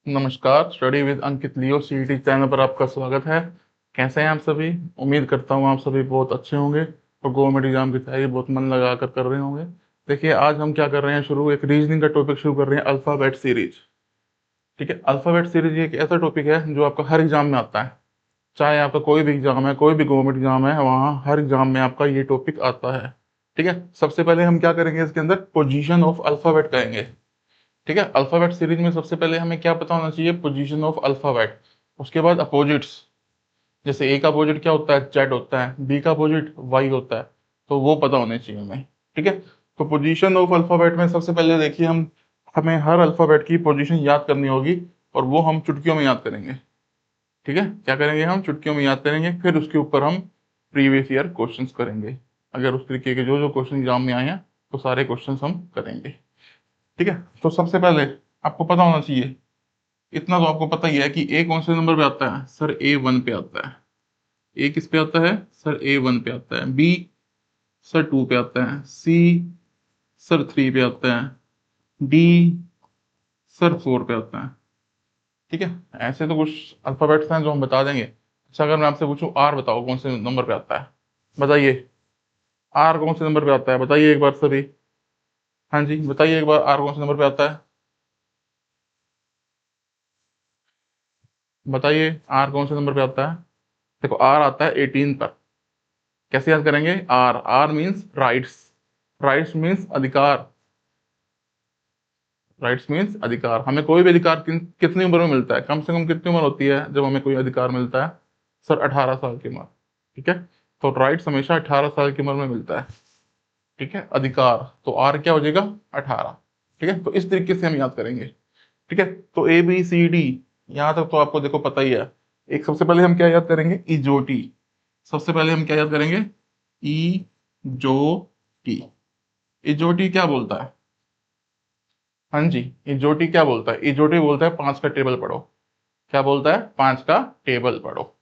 नमस्कार। Study with Ankit Leo CET channel पर आपका स्वागत है। कैसे हैं आप सभी? उम्मीद करता हूँ आप सभी बहुत अच्छे होंगे और गवर्नमेंट एग्जाम की तैयारी बहुत मन लगा कर रहे होंगे। देखिए, आज हम क्या कर रहे हैं, शुरू एक रीजनिंग का टॉपिक शुरू कर रहे हैं, अल्फाबेट सीरीज। ठीक है, अल्फाबेट सीरीज एक ऐसा टॉपिक है जो आपका हर एग्जाम में आता है। चाहे आपका कोई भी एग्जाम है, कोई भी गवर्नमेंट एग्जाम है, वहाँ हर एग्जाम में आपका ये टॉपिक आता है। ठीक है, सबसे पहले हम क्या करेंगे, इसके अंदर पोजीशन ऑफ अल्फाबेट करेंगे। ठीक है, अल्फाबेट सीरीज में सबसे पहले हमें क्या पता होना चाहिए, पोजीशन ऑफ अल्फाबेट। उसके बाद अपोजिट्स, जैसे ए का अपोजिट क्या होता है, जेड होता है, बी का अपोजिट वाई होता है, तो वो पता होने चाहिए हमें। ठीक है, तो पोजीशन ऑफ अल्फाबेट में सबसे पहले देखिए, हम हमें हर अल्फाबेट की पोजीशन याद करनी होगी और वो हम चुटकियों में याद करेंगे। ठीक है, क्या करेंगे, हम चुटकियों में याद करेंगे, फिर उसके ऊपर हम प्रीवियस ईयर क्वेश्चंस करेंगे। अगर उस तरीके के जो जो क्वेश्चन एग्जाम में आए हैं तो सारे क्वेश्चंस हम करेंगे। ठीक है, तो सबसे पहले आपको पता होना चाहिए, इतना तो आपको पता ही है कि ए कौन से नंबर पे आता है, सर ए वन पे आता है। ए किस पे आता है, सर ए वन पे आता है। बी सर टू पे आता है। सी सर थ्री पे आता है। डी सर फोर पे आता है। ठीक है, ऐसे तो कुछ अल्फाबेट्स हैं जो हम बता देंगे। अच्छा, अगर मैं आपसे पूछूं आर बताओ कौन से नंबर पे आता है, बताइए। आर कौन से नंबर पे आता है, बताइए एक बार सभी। हाँ जी, बताइए एक बार, आर कौन से नंबर पे आता है, बताइए। आर कौन से नंबर पे आता है? देखो, आर आता है 18 पर। कैसे याद करेंगे, R, R means rights. Rights means अधिकार। राइट्स मीन्स अधिकार। हमें कोई भी अधिकार कितनी उम्र में मिलता है, कम से कम कितनी उम्र होती है जब हमें कोई अधिकार मिलता है? सर 18 साल की उम्र। ठीक है, तो राइट्स हमेशा 18 साल की उम्र में मिलता है। ठीक है, अधिकार, तो आर क्या हो जाएगा, 18। ठीक है, तो इस तरीके से हम याद करेंगे। ठीक है, तो ए बी सी डी, यहाँ तक तो आपको देखो पता ही है। एक सबसे पहले हम क्या याद करेंगे, इजोटी। सबसे पहले हम क्या याद करेंगे, ई जो टी। इजोटी क्या बोलता है? हाँ जी, इजोटी क्या बोलता है, इजोटी बोलता है पांच का टेबल पढ़ो। क्या बोलता है, पांच का टेबल पढ़ो।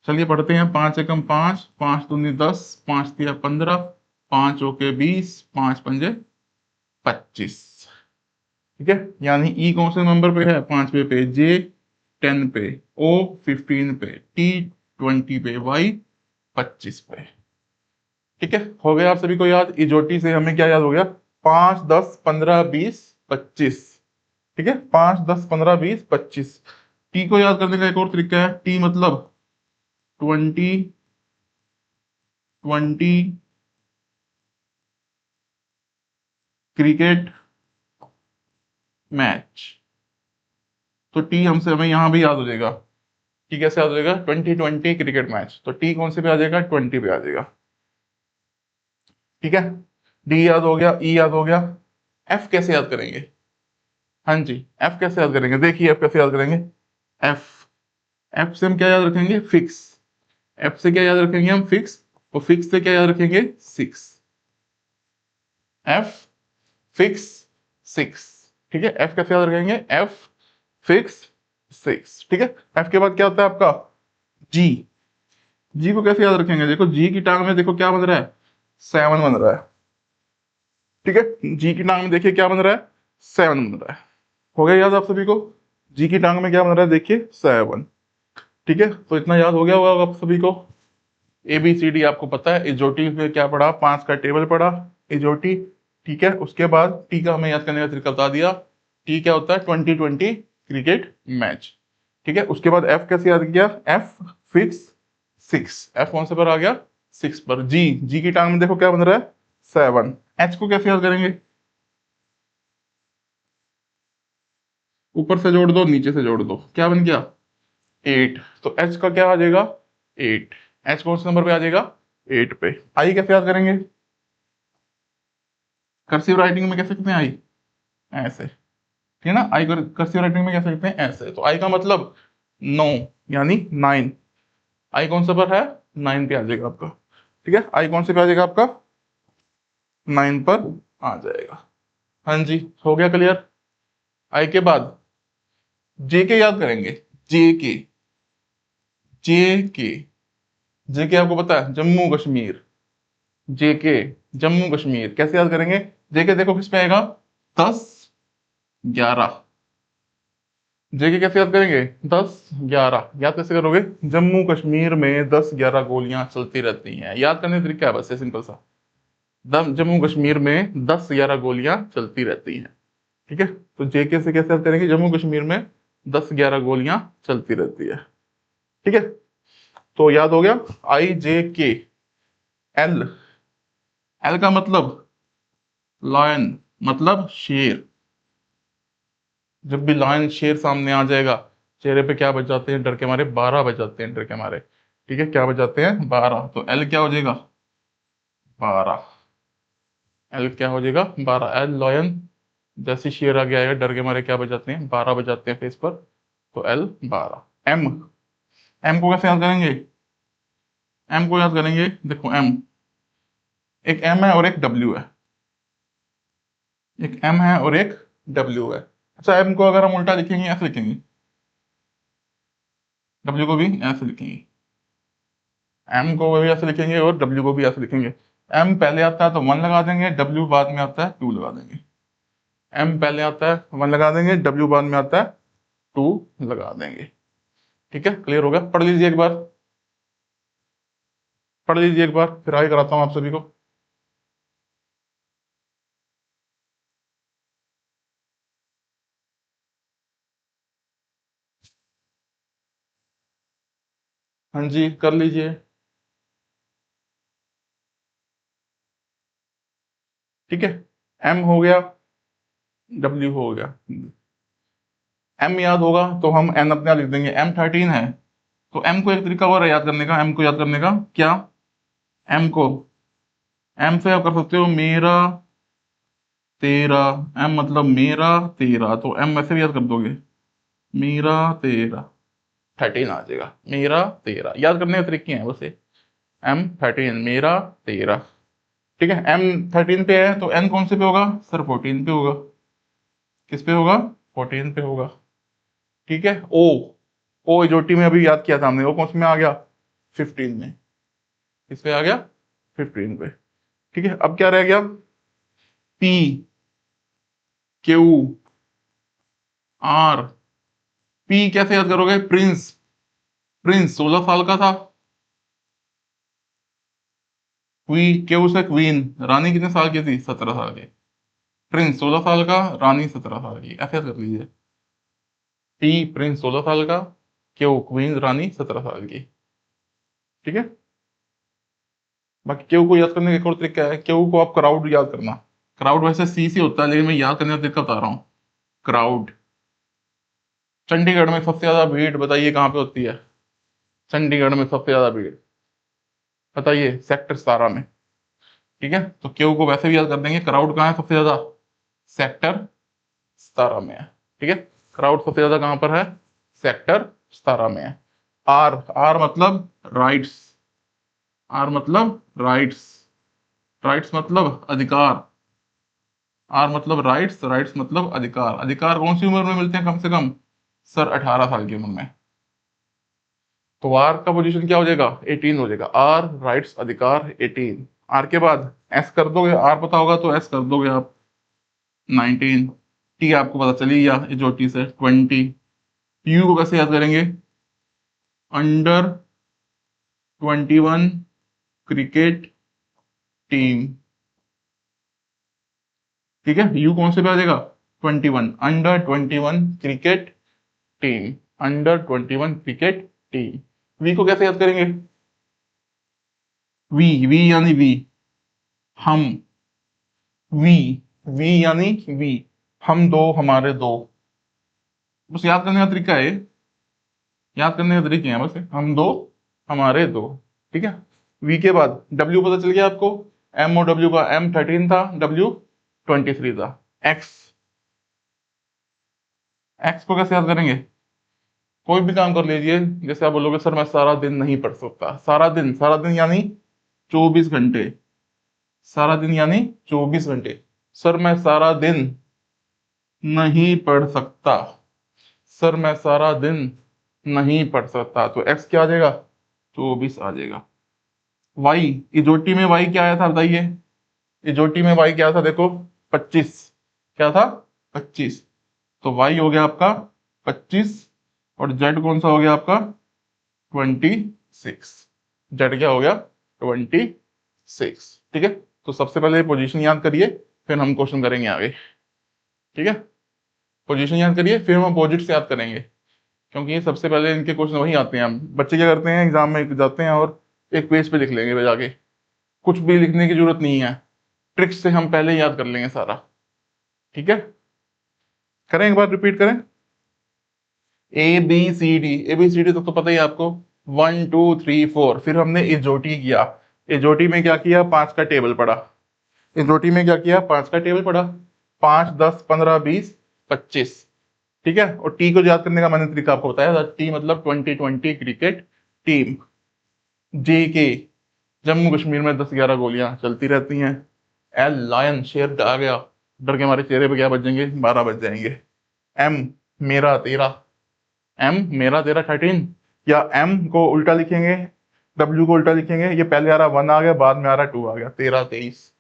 चलिए पढ़ते हैं। पांच एकम पांच, पांच दूनी 10, पांच तिया 15, पांच ओके 20, पांच पंजे 25। ठीक है, यानी ई कौन से नंबर पे है, पांचवे पे। जे 10 पे। ओ 15 पे। टी 20 पे। वाई 25 पे। ठीक है, हो गया आप सभी को याद। इजोटी से हमें क्या याद हो गया, 5 10 15 20 25। ठीक है, 5 10 15 20 25। टी को याद करने का एक और तरीका है, टी मतलब 20 20 क्रिकेट मैच। तो टी हमसे हमें यहां भी याद हो जाएगा। टी कैसे याद हो जाएगा, 20 20 क्रिकेट मैच, तो टी कौन से पे आ जाएगा, 20 पे आ जाएगा। ठीक है, डी याद हो गया, ई याद हो गया। एफ कैसे याद करेंगे? हाँ जी, एफ कैसे याद करेंगे, देखिए एफ कैसे याद करेंगे। एफ, एफ से हम क्या याद रखेंगे, फिक्स। एफ से क्या याद रखेंगे हम, फिक्स। और फिक्स से क्या याद रखेंगे, सिक्स। F fix six. ठीक है, एफ कैसे याद रखेंगे, एफ फिक्स सिक्स। ठीक है, एफ के बाद क्या होता है आपका, जी। जी को कैसे याद रखेंगे, देखो जी की टांग में देखो क्या बन रहा है, सेवन बन रहा है। ठीक है, जी की टांग में देखिए क्या बन रहा है, सेवन बन रहा है। हो गया याद आप सभी को, जी की टांग में क्या बन रहा है, देखिए सेवन। ठीक है, तो इतना याद हो गया होगा आप सभी को। ए बी सी डी आपको पता है। इजोटी में क्या पढ़ा, पांच का टेबल पढ़ा, इजोटी। ठीक है, उसके बाद टी का हमें याद करने का तरीका बता दिया। टी क्या होता है, 20 20 क्रिकेट मैच। ठीक है, उसके बाद एफ कैसे याद किया, एफ फिक्स सिक्स। एफ कौन से पर आ गया, सिक्स पर। जी, जी की टांग में देखो क्या बन रहा है, सेवन। एच को कैसे याद करेंगे, ऊपर से जोड़ दो नीचे से जोड़ दो, क्या बन गया, एट। तो एच का क्या आ जाएगा, एट। एच कौन से नंबर पे आ जाएगा, एट पे। आई कैसे याद करेंगे, कर्सिव राइटिंग में कैसे लिखते हैं आई, ऐसे। ठीक है ना, आई कर्सिव राइटिंग में कैसे लिखते हैं, ऐसे। तो आई का मतलब नौ, यानी नाइन। आई कौन सा पर है, नाइन पे आ जाएगा आपका। ठीक है, आई कौन से पे आ जाएगा आपका, नाइन पर आ जाएगा। हाँ जी, हो गया क्लियर। आई के बाद जे के याद करेंगे, जे के। जे के, जे के आपको पता है, जम्मू कश्मीर। जे के, जम्मू कश्मीर कैसे याद करेंगे, जे के देखो किस पे आएगा, 10 11। जे के कैसे याद करेंगे? 10-11 याद कैसे करोगे? जम्मू कश्मीर में 10-11 गोलियां चलती रहती हैं। याद करने का तरीका है बस ये सिंपल सा। जम्मू कश्मीर में 10-11 गोलियां चलती रहती हैं। ठीक है, तो जेके से कैसे याद करेंगे? जम्मू कश्मीर में 10-11 गोलियां चलती रहती है। ठीक है, तो याद हो गया। IJK। एल, एल का मतलब लायन, मतलब शेर। जब भी लायन शेर सामने आ जाएगा, चेहरे पे क्या बच जाते हैं डर के मारे? 12 बच जाते हैं डर के मारे। ठीक है, क्या बच जाते हैं? 12। तो एल क्या हो जाएगा? 12। एल क्या हो जाएगा? 12। एल लॉयन, जैसे शेर आगे आएगा डर के मारे क्या बच जाते हैं? 12 बच जाते हैं फेस पर। तो एल 12। एम, एम को कैसे याद करेंगे? एम को याद करेंगे, देखो एम, एक एम है और एक डब्ल्यू है। एक एम है और एक डब्ल्यू है। अच्छा, एम को अगर हम उल्टा लिखेंगे ऐसे लिखेंगे, डब्ल्यू को भी ऐसे लिखेंगे। एम को भी ऐसे लिखेंगे और डब्ल्यू को भी ऐसे लिखेंगे। एम पहले आता है तो 1 लगा देंगे, डब्ल्यू बाद में आता है 2 लगा देंगे। एम पहले आता है 1 लगा देंगे, डब्ल्यू बाद में आता है 2 लगा देंगे। ठीक है, क्लियर हो गया? पढ़ लीजिए एक बार, पढ़ लीजिए एक बार, फिर आगे कराता हूँ आप सभी को। हाँ जी, कर लीजिए। ठीक है, एम हो गया, डब्ल्यू हो गया। एम याद होगा तो हम एन अपने आप लिख देंगे। M13 है, तो एम को एक तरीका और है याद करने का। एम को याद करने का क्या? एम को, एम से आप कर सकते हो मेरा तेरा। एम मतलब मेरा तेरा, तो एम वैसे भी याद कर दोगे, मेरा तेरा। 13 आ जाएगा, मेरा तेरा। याद करने के तरीके हैं वैसे। M13 मेरा तेरा। ठीक है, M13 पे है तो एन कौन से पे होगा? सर 14 पे होगा। किस पे होगा? 14 पे होगा। ठीक है, ओ, ओ इजोटी में अभी याद किया था हमने, वो कौन से में आ गया? 15 में। किस पे आ गया? 15 पे। ठीक है, अब क्या रह गया? P, Q, R। P कैसे याद करोगे? प्रिंस, प्रिंस 16 साल का था। क्यू से क्वीन, रानी कितने साल की थी? 17 साल की। प्रिंस 16 साल का, रानी 17 साल की, ऐसे याद कर लीजिए। P प्रिंस 16 साल का, क्यू क्वीन रानी 17 साल की। ठीक है, बाकी क्यू को याद करने का एक और तरीका है। क्यू को आप क्राउड याद करना। क्राउड वैसे सी से होता है, लेकिन मैं याद करने का तरीका बता रहा हूँ। क्राउड, चंडीगढ़ में सबसे ज्यादा भीड़ बताइए कहाँ पे होती है? चंडीगढ़ में सबसे ज्यादा भीड़ बताइए? सेक्टर 17 में। ठीक है, तो क्यू को वैसे भी याद कर देंगे। क्राउड कहाँ है सबसे ज्यादा? सेक्टर 17 में है। ठीक है, क्राउड सबसे ज्यादा कहां पर है? सेक्टर 17 में है। आर, आर मतलब राइट्स, आर मतलब राइट्स, राइट्स मतलब अधिकार। आर मतलब राइट्स, राइट्स मतलब अधिकार। अधिकार कौन सी उम्र में मिलते हैं कम से कम? सर 18 साल की उम्र में। तो आर का पोजीशन क्या हो जाएगा? 18 हो जाएगा। आर राइट्स अधिकार 18। आर के बाद एस कर दोगे, आर पता होगा तो एस कर दोगे आप 19। टी आपको पता चली गया इजोटी से 20। यू को कैसे याद करेंगे? Under 21 cricket team. ठीक है, यू कौन से पे आ जाएगा? 21, under 21 cricket team. Under 21 cricket team. V को कैसे याद करेंगे? वी, वी यानी वी, हम। वी, वी यानी वी, हम दो हमारे दो। बस याद करने का तरीका है, याद करने के तरीके हैं बस। हम दो हमारे दो। ठीक है, वी के बाद डब्ल्यू पता चल गया आपको। एम और डब्ल्यू का, M13 था, डब्ल्यू 23 था। एक्स, एक्स को कैसे याद करेंगे? कोई भी काम कर लीजिए, जैसे आप बोलोगे सर मैं सारा दिन नहीं पढ़ सकता। सारा दिन, सारा दिन यानी 24 घंटे। सारा दिन यानी 24 घंटे। सर मैं सारा दिन नहीं पढ़ सकता। सर मैं सारा दिन नहीं पढ़ सकता। तो एक्स क्या आ जाएगा? 24 आ जाएगा। वाई, इजोटी में वाई क्या आया था बताइए? इजोटी में वाई क्या था देखो? 25। क्या था? 25। तो वाई हो गया आपका 25, और जेड कौन सा हो गया आपका 26। जेड क्या हो गया 26। ठीक है, तो सबसे पहले पोजीशन याद करिए, फिर हम क्वेश्चन करेंगे आगे। ठीक है, पोजीशन याद करिए, फिर हम अपोजिट से याद करेंगे, क्योंकि ये सबसे पहले इनके क्वेश्चन वही आते हैं। हम बच्चे क्या करते हैं, एग्जाम में जाते हैं और एक पेज पे लिख लेंगे बजा के, कुछ भी लिखने की जरूरत नहीं है, ट्रिक्स से हम पहले ही याद कर लेंगे सारा। ठीक है, करें एक बार रिपीट करें। ए बी सी डी तो पता ही है आपको, 1 2 3 4। फिर हमने इजोटी किया, इजोटी में क्या किया, 5 का टेबल पढ़ा। इजोटी में क्या किया, 5 का टेबल पढ़ा, 5 10 15 20 25। ठीक है, और टी को याद करने का मैंने तरीका आपको बताया, टी मतलब 2020 क्रिकेट टीम। जे के, जम्मू कश्मीर में 10 11 गोलियां चलती रहती हैं। एल लायन, शेर आ गया, डर के हमारे चेहरे पे क्या बजेंगे, 12 बज जाएंगे। एम, मेरा तेरा, एम मेरा तेरा 13, या एम को उल्टा लिखेंगे, डब्ल्यू को उल्टा लिखेंगे, ये पहले आ रहा 1 आ गया, बाद में आ रहा 2 आ गया, 13 23।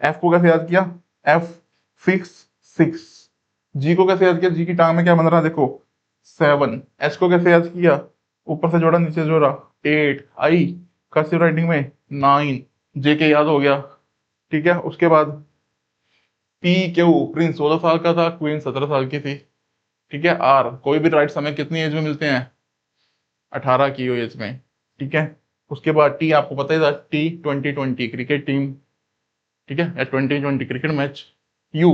एफ को कैसे याद किया, एफ फिक्स 6। जी को कैसे याद किया, जी की टांग में क्या बन रहा है देखो 7। एस को कैसे याद किया, ऊपर से जोड़ा नीचे जोड़ा 8। आई कर्सिव राइटिंग में 9। जे के याद हो गया। ठीक है, उसके बाद पी क्यू, प्रिंस 16 साल का था, क्वीन 17 साल की थी। ठीक है, आर, कोई भी राइट्स हमें कितनी एज में मिलते हैं, 18 की एज में। ठीक है, उसके बाद टी आपको पता ही था, टी 2020 क्रिकेट टीम। ठीक है, या 2020 cricket match. U,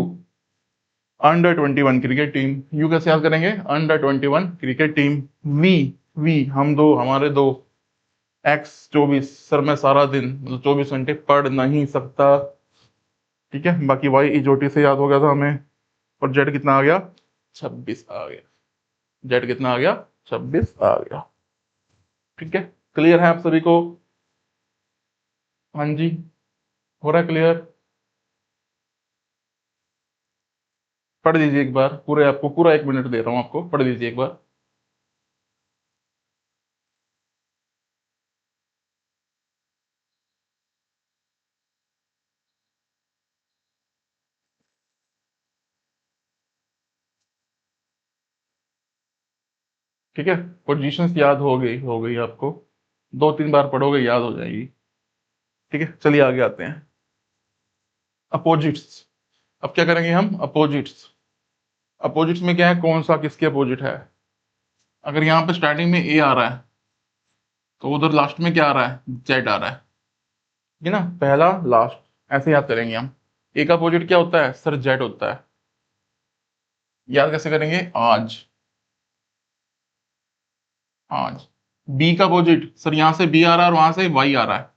under 21 cricket team. U कैसे याद करेंगे, under 21 cricket team. V, V हम दो, हमारे दो। एक्स 24, सर मैं सारा दिन मतलब 24 घंटे पढ़ नहीं सकता। ठीक है, बाकी वाई इजोटी से याद हो गया था हमें। और जेड कितना आ गया, 26 आ गया। जेड कितना आ गया, 26 आ गया। ठीक है, क्लियर है आप सभी को। हाँ जी, हो रहा है क्लियर। पढ़ लीजिए एक बार, पूरे आपको पूरा 1 मिनट दे रहा हूँ, आपको पढ़ लीजिए एक बार। ठीक है, पोजीशंस याद हो गई आपको, 2 3 बार पढ़ोगे याद हो जाएगी। ठीक है, चलिए आगे आते हैं। अपोजिट्स, अब क्या करेंगे हम, अपोजिट्स। अपोजिट्स में क्या है, कौन सा किसके अपोजिट है। अगर यहाँ पे स्टार्टिंग में ए आ रहा है, तो उधर लास्ट में क्या आ रहा है, जेड आ रहा है। ठीक है ना, पहला लास्ट, ऐसे याद करेंगे हम। ए का अपोजिट क्या होता है सर, जेड होता है। याद कैसे करेंगे, आज, आज। बी का अपोजिट सर, यहाँ से बी आ रहा है और वहां से वाई आ रहा है,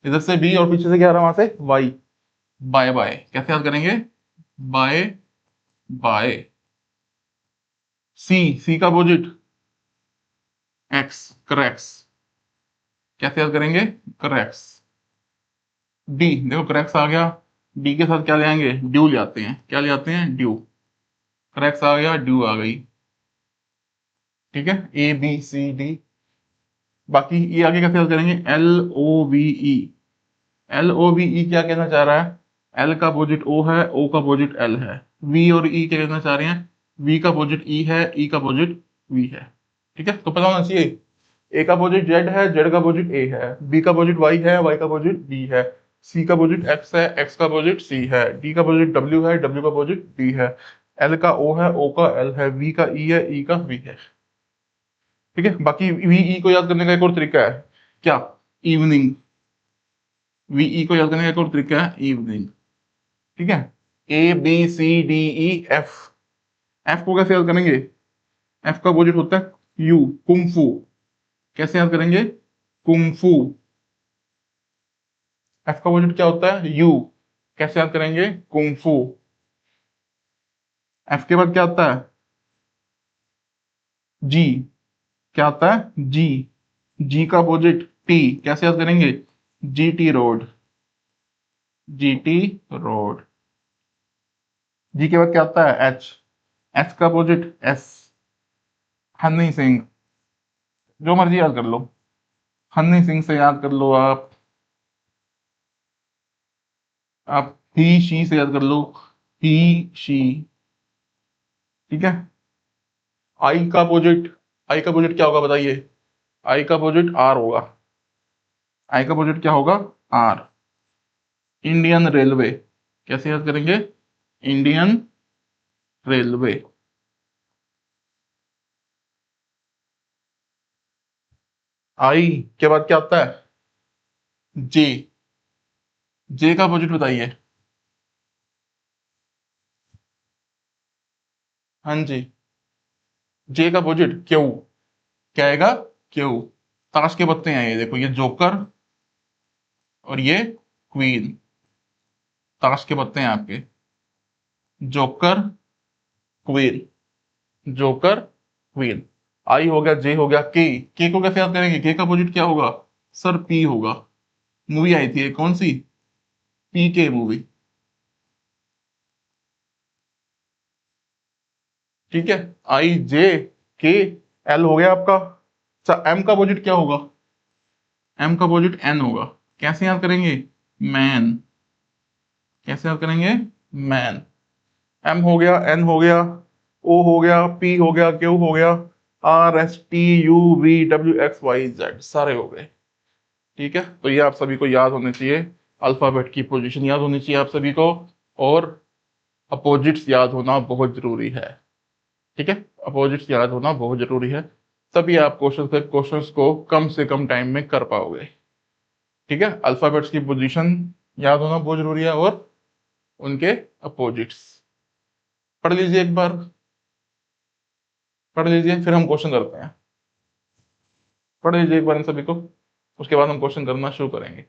इधर से बी और पीछे से क्या आ रहा है, वहां से वाई। बाय बाय कैसे याद करेंगे, बाय बाय। सी, सी का अपोजिट एक्स, क्रैक्स, कैसे याद करेंगे, क्रैक्स। डी, देखो क्रैक्स आ गया, डी के साथ क्या ले आएंगे, ड्यू ले आते हैं, क्या ले आते हैं, ड्यू। क्रैक्स आ गया, ड्यू आ गई। ठीक है, ए बी सी डी। बाकी ये आगे कैसे याद करेंगे, L O V E. L O V E क्या कहना चाह रहा है, एल का अपोजिट ओ है, ओ का अपोजिट एल है। वी और ई क्या कहना चाह रहे हैं, वी का अपोजिट ई है, ई का अपोजिट वी है। ठीक है, तो पता होना चाहिए, ए का अपोजिट जेड है, जेड का अपोजिट ए है, बी का अपोजिट वाई है, वाई का अपोजिट बी है, सी का अपोजिट एक्स है, एक्स का अपोजिट सी है, डी का अपोजिट डब्ल्यू है, डब्ल्यू का अपोजिट डी है, एल का ओ है, ओ का एल है, वी का ई है, ई का वी है। ठीक है, बाकी वी ई को याद करने का एक और तरीका है, क्या, इवनिंग। वी ई को याद करने का एक और तरीका है, इवनिंग। ठीक है, A B C D E F. F को कैसे याद करेंगे, एफ का अपोजिट होता है यू, कुंफू। कैसे याद करेंगे, कुंफू। एफ का अपोजिट क्या होता है, यू। कैसे याद करेंगे, कुंफू। एफ के बाद क्या आता है, जी। क्या आता है, जी। जी का अपोजिट टी, कैसे याद करेंगे, G T road, G T road. G के बाद क्या आता है, एच। एच का अपोजिट एस, हनी सिंह। जो मर्जी याद कर लो, हनी सिंह से याद कर लो आप ही शी से याद कर लो, ही शी। ठीक है, आई का अपोजिट, आई का अपोजिट क्या होगा बताइए? आई का अपोजिट आर होगा। आई का अपोजिट क्या होगा? आर। इंडियन रेलवे कैसे याद करेंगे? Indian railway. आई के बाद क्या आता है? जे। जे का अपोजिट बताइए। हाँ जी, जे का अपोजिट क्यू। क्या आएगा? क्यू। ताश के पत्ते हैं ये देखो, ये जोकर और ये क्वीन। ताश के पत्ते हैं आपके, जोकर क्वीन, जोकर क्वीन। आई हो गया, जे हो गया, के को कैसे याद करेंगे? के का अपोजिट क्या होगा? सर पी होगा। मूवी आई थी ये कौन सी? पी के मूवी। ठीक है, आई जे के एल हो गया आपका। अच्छा, एम का अपोजिट क्या होगा? एम का अपोजिट एन होगा। कैसे याद करेंगे? मैन। कैसे याद करेंगे? मैन। एम हो गया, एन हो गया, ओ हो गया, पी हो गया, क्यू हो गया, R S T U V W X Y Z सारे हो गए। ठीक है, तो ये आप सभी को याद होने चाहिए। अल्फाबेट की पोजीशन याद होनी चाहिए आप सभी को, और अपोजिट्स याद होना बहुत जरूरी है। ठीक है, अपोजिट्स याद होना बहुत जरूरी है, तभी आप क्वेश्चंस को कम से कम टाइम में कर पाओगे। ठीक है, अल्फाबेट्स की पोजीशन याद होना बहुत जरूरी है, और उनके अपोजिट्स पढ़ लीजिए एक बार, पढ़ लीजिए, फिर हम क्वेश्चन करते हैं। पढ़ लीजिए एक बार इन सभी को, उसके बाद हम क्वेश्चन करना शुरू करेंगे।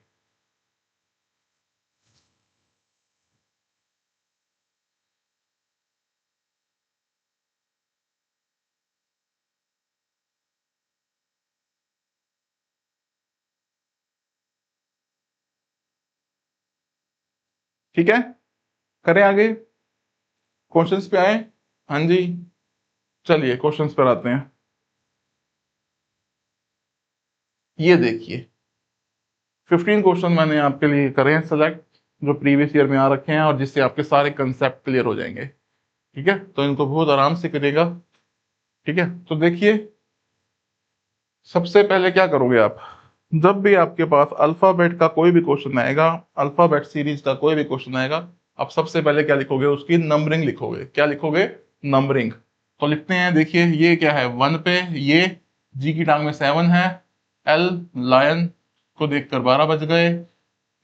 ठीक है, करें आगे, क्वेश्चंस पे आए। हाँ जी, चलिए क्वेश्चंस पर आते हैं। ये देखिए, 15 क्वेश्चन मैंने आपके लिए करे हैं सेलेक्ट, जो प्रीवियस ईयर में आ रखे हैं, और जिससे आपके सारे कंसेप्ट क्लियर हो जाएंगे। ठीक है, तो इनको बहुत आराम से करिएगा। ठीक है, तो देखिए, सबसे पहले क्या करोगे आप? जब भी आपके पास अल्फाबेट का कोई भी क्वेश्चन आएगा, अल्फाबेट सीरीज का कोई भी क्वेश्चन आएगा, आप सबसे पहले क्या लिखोगे? उसकी नंबरिंग लिखोगे। क्या लिखोगे? नंबरिंग। तो लिखते हैं, देखिए ये क्या है, 1 पे ये, जी की टांग में 7 है, एल लायन को देखकर 12 बज गए,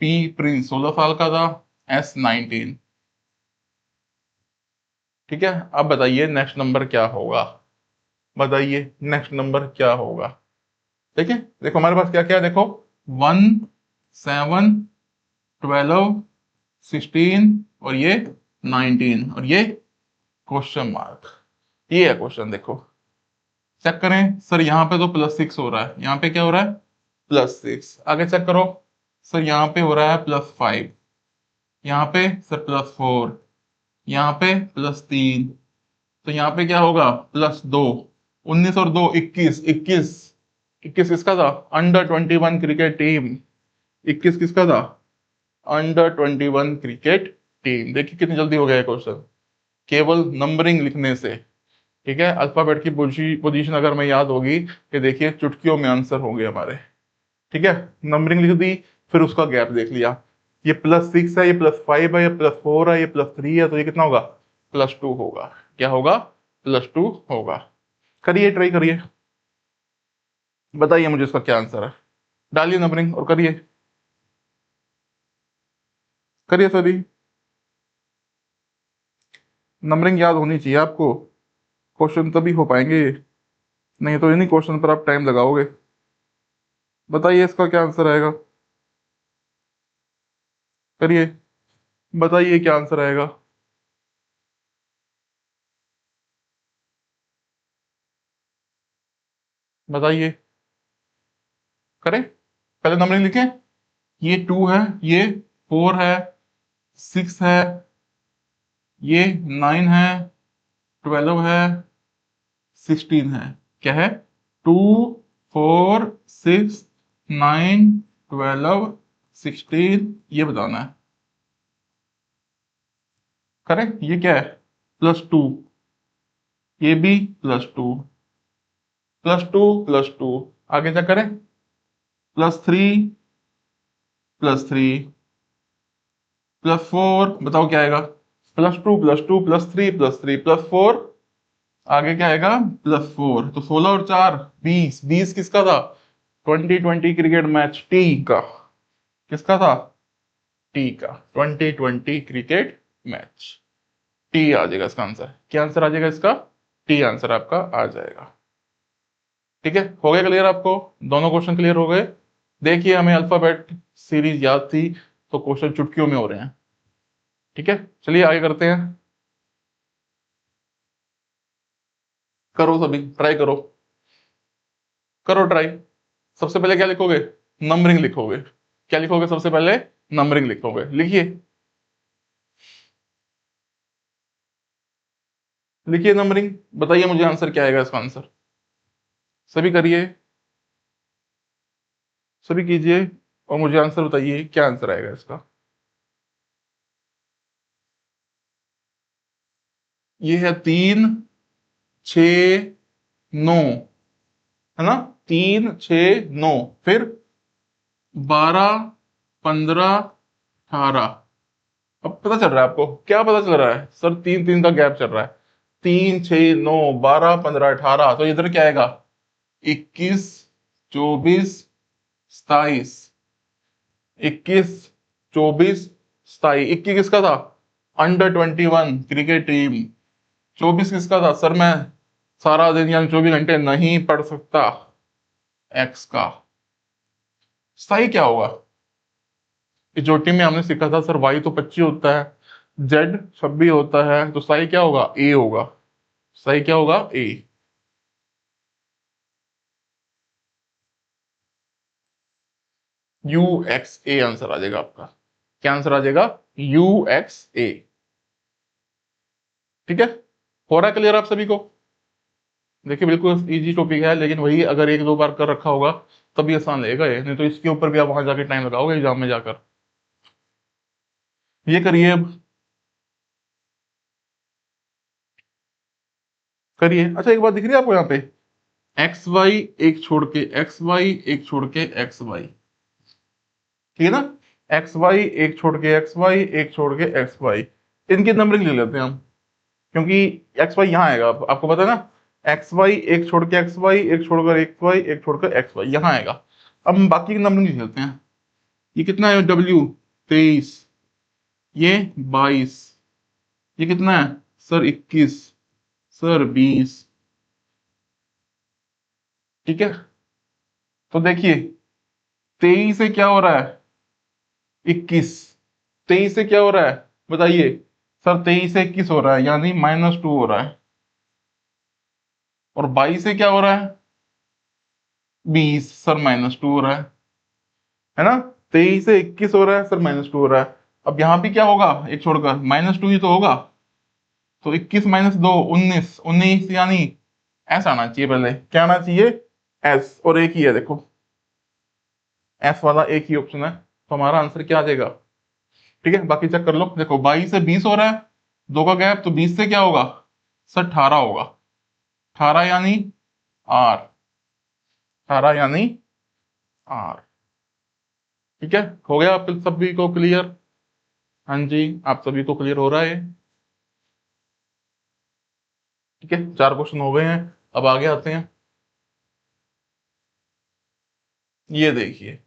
पी प्रिंस 16 साल का था, एस 19। ठीक है, अब बताइए नेक्स्ट नंबर क्या होगा? बताइए नेक्स्ट नंबर क्या होगा? ठीक है, देखो हमारे पास क्या क्या है, देखो 1, 7, 12, 16 और ये 19 और ये क्वेश्चन मार्क। ये है क्वेश्चन, देखो चेक करें। सर यहाँ पे तो +6 हो रहा है, यहाँ पे क्या हो रहा है? +6। आगे चेक करो, सर यहाँ पे हो रहा है +5, यहाँ पे सर +4, यहाँ पे +3, तो यहाँ पे क्या होगा? +2। 19 और 2 21, 21। 21 किसका था? Under 21 cricket team. 21 किसका था? Under 21 cricket team. देखिए कितनी जल्दी हो गया क्वेश्चन, केवल नंबरिंग लिखने से। ठीक है, अल्फाबेट की पोजीशन अगर मैं याद होगी, कि देखिए चुटकियों में आंसर होंगे हमारे। ठीक है, नंबरिंग लिख दी, फिर उसका गैप देख लिया, ये +6 है, ये +5 है, ये +4 है, ये +3 है, तो ये कितना होगा? +2 होगा। क्या होगा? +2 होगा। करिए, ट्राई करिए, बताइए मुझे इसका क्या आंसर है। डालिए नंबरिंग और करिए, करिए सभी। नंबरिंग याद होनी चाहिए आपको, क्वेश्चन तभी हो पाएंगे, नहीं तो इन्हीं क्वेश्चन पर आप टाइम लगाओगे। बताइए इसका क्या आंसर आएगा? करिए, बताइए क्या आंसर आएगा? बताइए, करें, पहले नंबरिंग लिखें। ये 2 है, ये 4 है, 6 है, ये 9 है, 12 है, 16 है। क्या है? 2, 4, 6, 9, 12, 16, ये बताना है। करें, ये क्या है? +2। ये भी +2 +2 +2, आगे क्या करें, +3 +3 +4, बताओ क्या आएगा, +2 +2 +3 +3 +4, आगे क्या आएगा +4, तो 16 और 4 20, 20 किसका था, 2020 क्रिकेट मैच टी का, किसका था, टी का 2020 क्रिकेट मैच, टी आ जाएगा इसका आंसर, क्या आंसर आ जाएगा इसका, टी आंसर आपका आ जाएगा। ठीक है, हो गया क्लियर आपको, दोनों क्वेश्चन क्लियर हो गए। देखिए हमें अल्फाबेट सीरीज याद थी, तो क्वेश्चन चुटकियों में हो रहे हैं। ठीक है, चलिए आगे करते हैं, करो सभी ट्राई करो, करो ट्राई। सबसे पहले क्या लिखोगे, नंबरिंग लिखोगे, क्या लिखोगे सबसे पहले, नंबरिंग लिखोगे, लिखिए, लिखिए नंबरिंग, बताइए मुझे आंसर क्या आएगा इसका आंसर, सभी करिए, सभी कीजिए, और मुझे आंसर बताइए क्या आंसर आएगा इसका। ये है 3 6 9, है ना, 3 6 9, फिर 12 15 18, अब पता चल रहा है आपको, क्या पता चल रहा है सर, 3 3 का गैप चल रहा है, 3 6 9 12 15 18, तो इधर क्या आएगा, 21 24 27, 21 24 27, 21 किसका था, अंडर 21 क्रिकेट टीम, 24 किसका था, सर मैं सारा दिन यानी 24 घंटे नहीं पढ़ सकता, एक्स का, सही क्या होगा, इस जोटी में हमने सीखा था सर वाई तो 25 होता है, जेड 26 होता है, तो सही क्या होगा, ए होगा, सही क्या होगा, ए, यू एक्स ए आंसर आ जाएगा आपका, क्या आंसर आ जाएगा, यू एक्स ए। ठीक है, हो रहा है क्लियर आप सभी को, देखिए बिल्कुल इजी टॉपिक है, लेकिन वही अगर एक दो बार कर रखा होगा तभी आसान लगेगा ये, नहीं तो इसके ऊपर भी आप वहां जाके टाइम लगाओगे एग्जाम में जाकर। ये करिए अब, करिए, अच्छा एक बात दिख रही है आपको यहाँ पे, एक्स वाई एक छोड़ के एक्स वाई, एक छोड़ के एक्स वाई, ठीक है ना, एक्स वाई एक छोड़ के एक्स वाई, एक छोड़ के एक्स वाई, इनकी नंबरिंग ले लेते हैं हम, क्योंकि एक्स वाई यहाँ आएगा, आपको पता है ना, एक्स वाई एक छोड़ के एक्स वाई, एक छोड़कर एक्स वाई, एक छोड़कर एक्स वाई, यहाँ आएगा। अब हम बाकी की नंबरिंग लिख लेते हैं, ये कितना है, डब्ल्यू 23, ये 22, ये कितना है सर 21, सर 20, ठीक है, तो देखिए 23 से क्या हो रहा है, 21, 23 से क्या हो रहा है, बताइए, सर 23 से 21 हो रहा है, यानी -2 हो रहा है, और 22 से क्या हो रहा है, 20, सर -2 हो रहा है ना, 23 से 21 हो रहा है सर, -2 हो रहा है, अब यहाँ भी क्या होगा, एक छोड़कर -2 ही तो होगा, तो 21 -2 19, 19 यानी ऐसा आना चाहिए, पहले क्या आना चाहिए, एस, और एक ही है देखो, एस वाला एक ही ऑप्शन है, तो हमारा आंसर क्या आ जाएगा। ठीक है, बाकी चेक कर लो, देखो 22 से 20 हो रहा है, दो का गैप, तो 20 से क्या होगा, सर 18 होगा, 18 यानी आर, 18 यानी आर। ठीक है, हो गया आप सभी को क्लियर, हाँ जी आप सभी को क्लियर हो रहा है। ठीक है, 4 क्वेश्चन हो गए हैं, अब आगे आते हैं, ये देखिए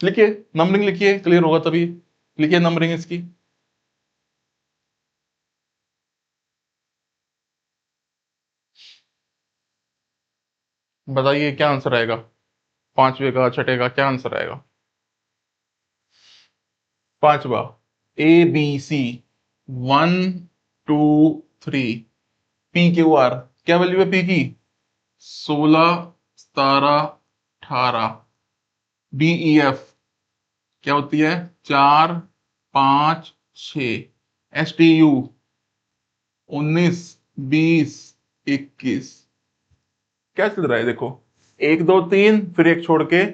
लिखिए, नंबरिंग लिखिए, क्लियर होगा तभी, लिखिए नंबरिंग इसकी, बताइए क्या आंसर आएगा, पांचवे का छठे का क्या आंसर आएगा, पांचवा, ABC 1 2 3, PQR, क्या वैल्यू है पी की, 16 17 18, DEF क्या होती है, 4 5 6, STU 19 20 21, क्या चल रहा है देखो, 1 2 3 फिर एक छोड़ के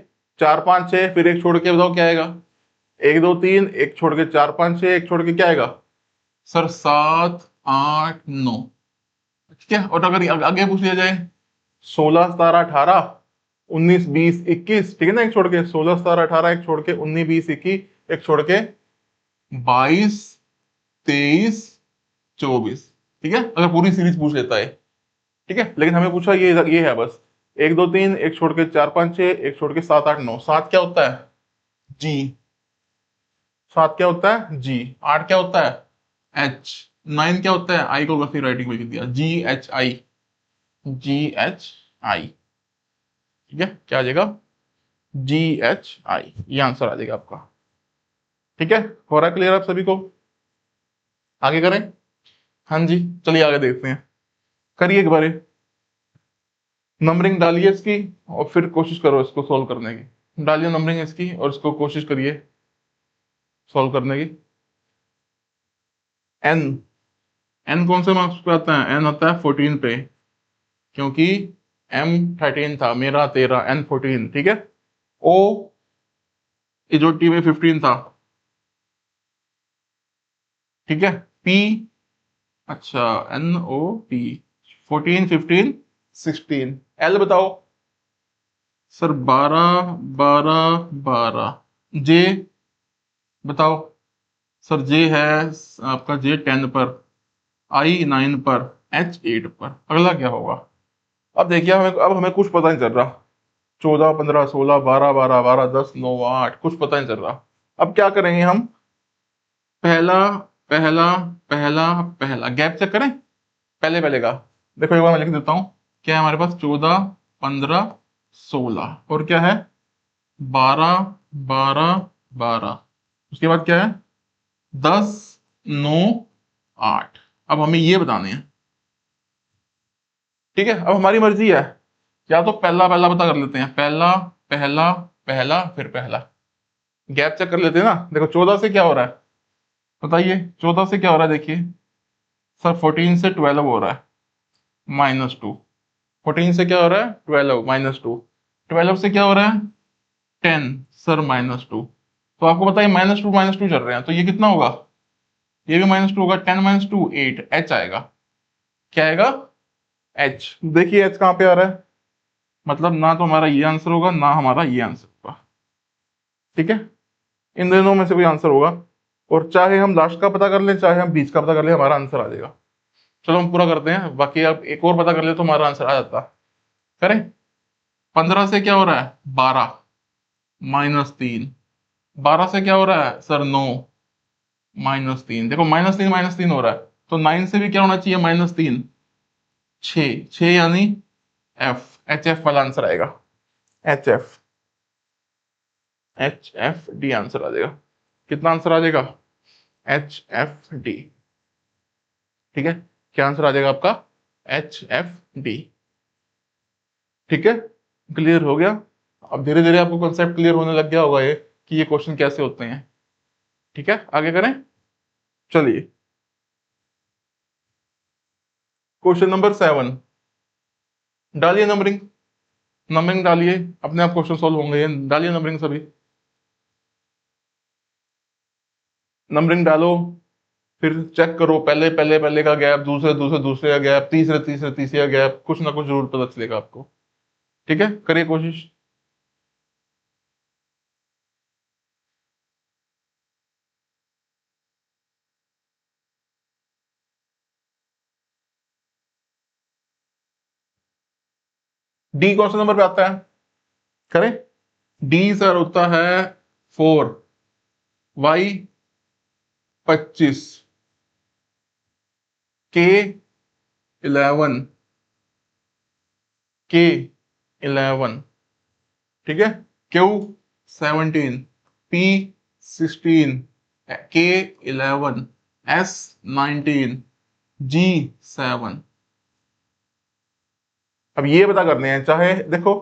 4 5 6, फिर एक छोड़ के, बताओ क्या आएगा, 1 2 3 एक छोड़ के 4 5 6, एक छोड़ के क्या आएगा सर 7 8 9, ठीक है। और अगर आगे पूछ लिया जाए 16 17 18 19 20 21, ठीक है ना, एक छोड़ के 16 17 18, एक छोड़ के 19 20 21, एक छोड़ के 22 23 24, ठीक है, अगर पूरी सीरीज पूछ लेता है, ठीक है। लेकिन हमें पूछा ये है बस 1 2 3, एक छोड़ के 4 5 6, एक छोड़ के 7 8 9। 7 क्या होता है? जी। 7 क्या होता है? जी। 8 क्या होता है? एच। 9 क्या होता है? आई को गलती राइटिंग में लिख दिया, जी H I, ji H I, ठीक है। क्या आ जाएगा? जी एच आई, ये आंसर आ जाएगा आपका, ठीक है। हो रहा है क्लियर आप सभी को? आगे करें? हाँ जी, चलिए आगे देखते हैं। करिए एक बार नंबरिंग डालिए इसकी, और फिर कोशिश करो इसको सोल्व करने की। डालिए नंबरिंग इसकी और इसको कोशिश करिए सोल्व करने की। एन, एन कौन से मार्क्स पे आता है? एन आता है 14 पे, क्योंकि एम 13 था, मेरा 13, एन 14, ठीक है। ओ इजोटी में 15 था, ठीक है। पी, अच्छा, एन ओ पी 14 15 16। एल बताओ सर? 12 12 12। जे बताओ सर? जे है आपका, जे 10 पर, आई 9 पर, एच 8 पर। अगला क्या होगा? अब देखिए अब हमें कुछ पता नहीं चल रहा। 14 15 16 12 12 12 10 9 8, कुछ पता नहीं चल रहा। अब क्या करेंगे हम? पहला पहला पहला पहला गैप चेक करें, पहले पहले का। देखो एक बार मैं लिख देता हूं। क्या है हमारे पास? 14 15 16, और क्या है? 12 12 12। उसके बाद क्या है? 10 9 8। अब हमें ये बताने हैं, ठीक है। अब हमारी मर्जी है, या तो पहला पहला पता कर लेते हैं, पहला पहला पहला फिर पहला। गैप चेक कर लेते हैं ना। देखो 14 से क्या हो रहा है बताइए? 14 से क्या हो रहा है देखिए सर? 14 से 12 हो रहा है, -2। 14 से क्या हो रहा है? 12 -2। 12 से क्या हो रहा है? 10 सर, -2। तो आपको पता है -2 चल रहे हैं, तो ये कितना होगा? ये भी -2 होगा। 10 -2 8, एच आएगा। क्या आएगा? एच। देखिए एच कहाँ पे आ रहा है, मतलब ना तो हमारा ये आंसर होगा ना हमारा ये आंसर होगा, ठीक है। इन दोनों में से कोई आंसर होगा, और चाहे हम लास्ट का पता कर लें चाहे हम बीच का पता कर लें, हमारा आंसर आ जाएगा। चलो हम पूरा करते हैं, बाकी आप एक और पता कर ले तो हमारा आंसर आ जाता। करें? 15 से क्या हो रहा है? 12 -3। 12 से क्या हो रहा है सर? 9 -3। देखो -3 हो रहा है, तो 9 से भी क्या होना चाहिए? -3। 6 6 यानी एफ, एच एफ वाला आंसर आएगा। H F, H F D answer आ जाएगा। कितना आंसर आ जाएगा? एच एफ डी, ठीक है। क्या आंसर आ जाएगा आपका? एच एफ डी, ठीक है। क्लियर हो गया? अब धीरे धीरे आपको कॉन्सेप्ट क्लियर होने लग गया होगा ये, कि ये क्वेश्चन कैसे होते हैं, ठीक है। आगे करें? चलिए क्वेश्चन नंबर 7। डालिए नंबरिंग, नंबरिंग डालिए, अपने आप क्वेश्चन सॉल्व होंगे ये। डालिए नंबरिंग सभी, नंबरिंग डालो। फिर चेक करो, पहले पहले पहले का गैप, दूसरे दूसरे दूसरे का गैप, तीसरे तीसरे तीसरे का गैप, कुछ ना कुछ जरूर पता चलेगा आपको, ठीक है। करिए कोशिश। डी कौन सा नंबर पे आता है? करें? डी सर होता है 4, वाई 25, के 11, के 11, ठीक है। क्यू 17, पी 16, के 11, एस 19, जी 7। अब ये पता करने हैं, चाहे देखो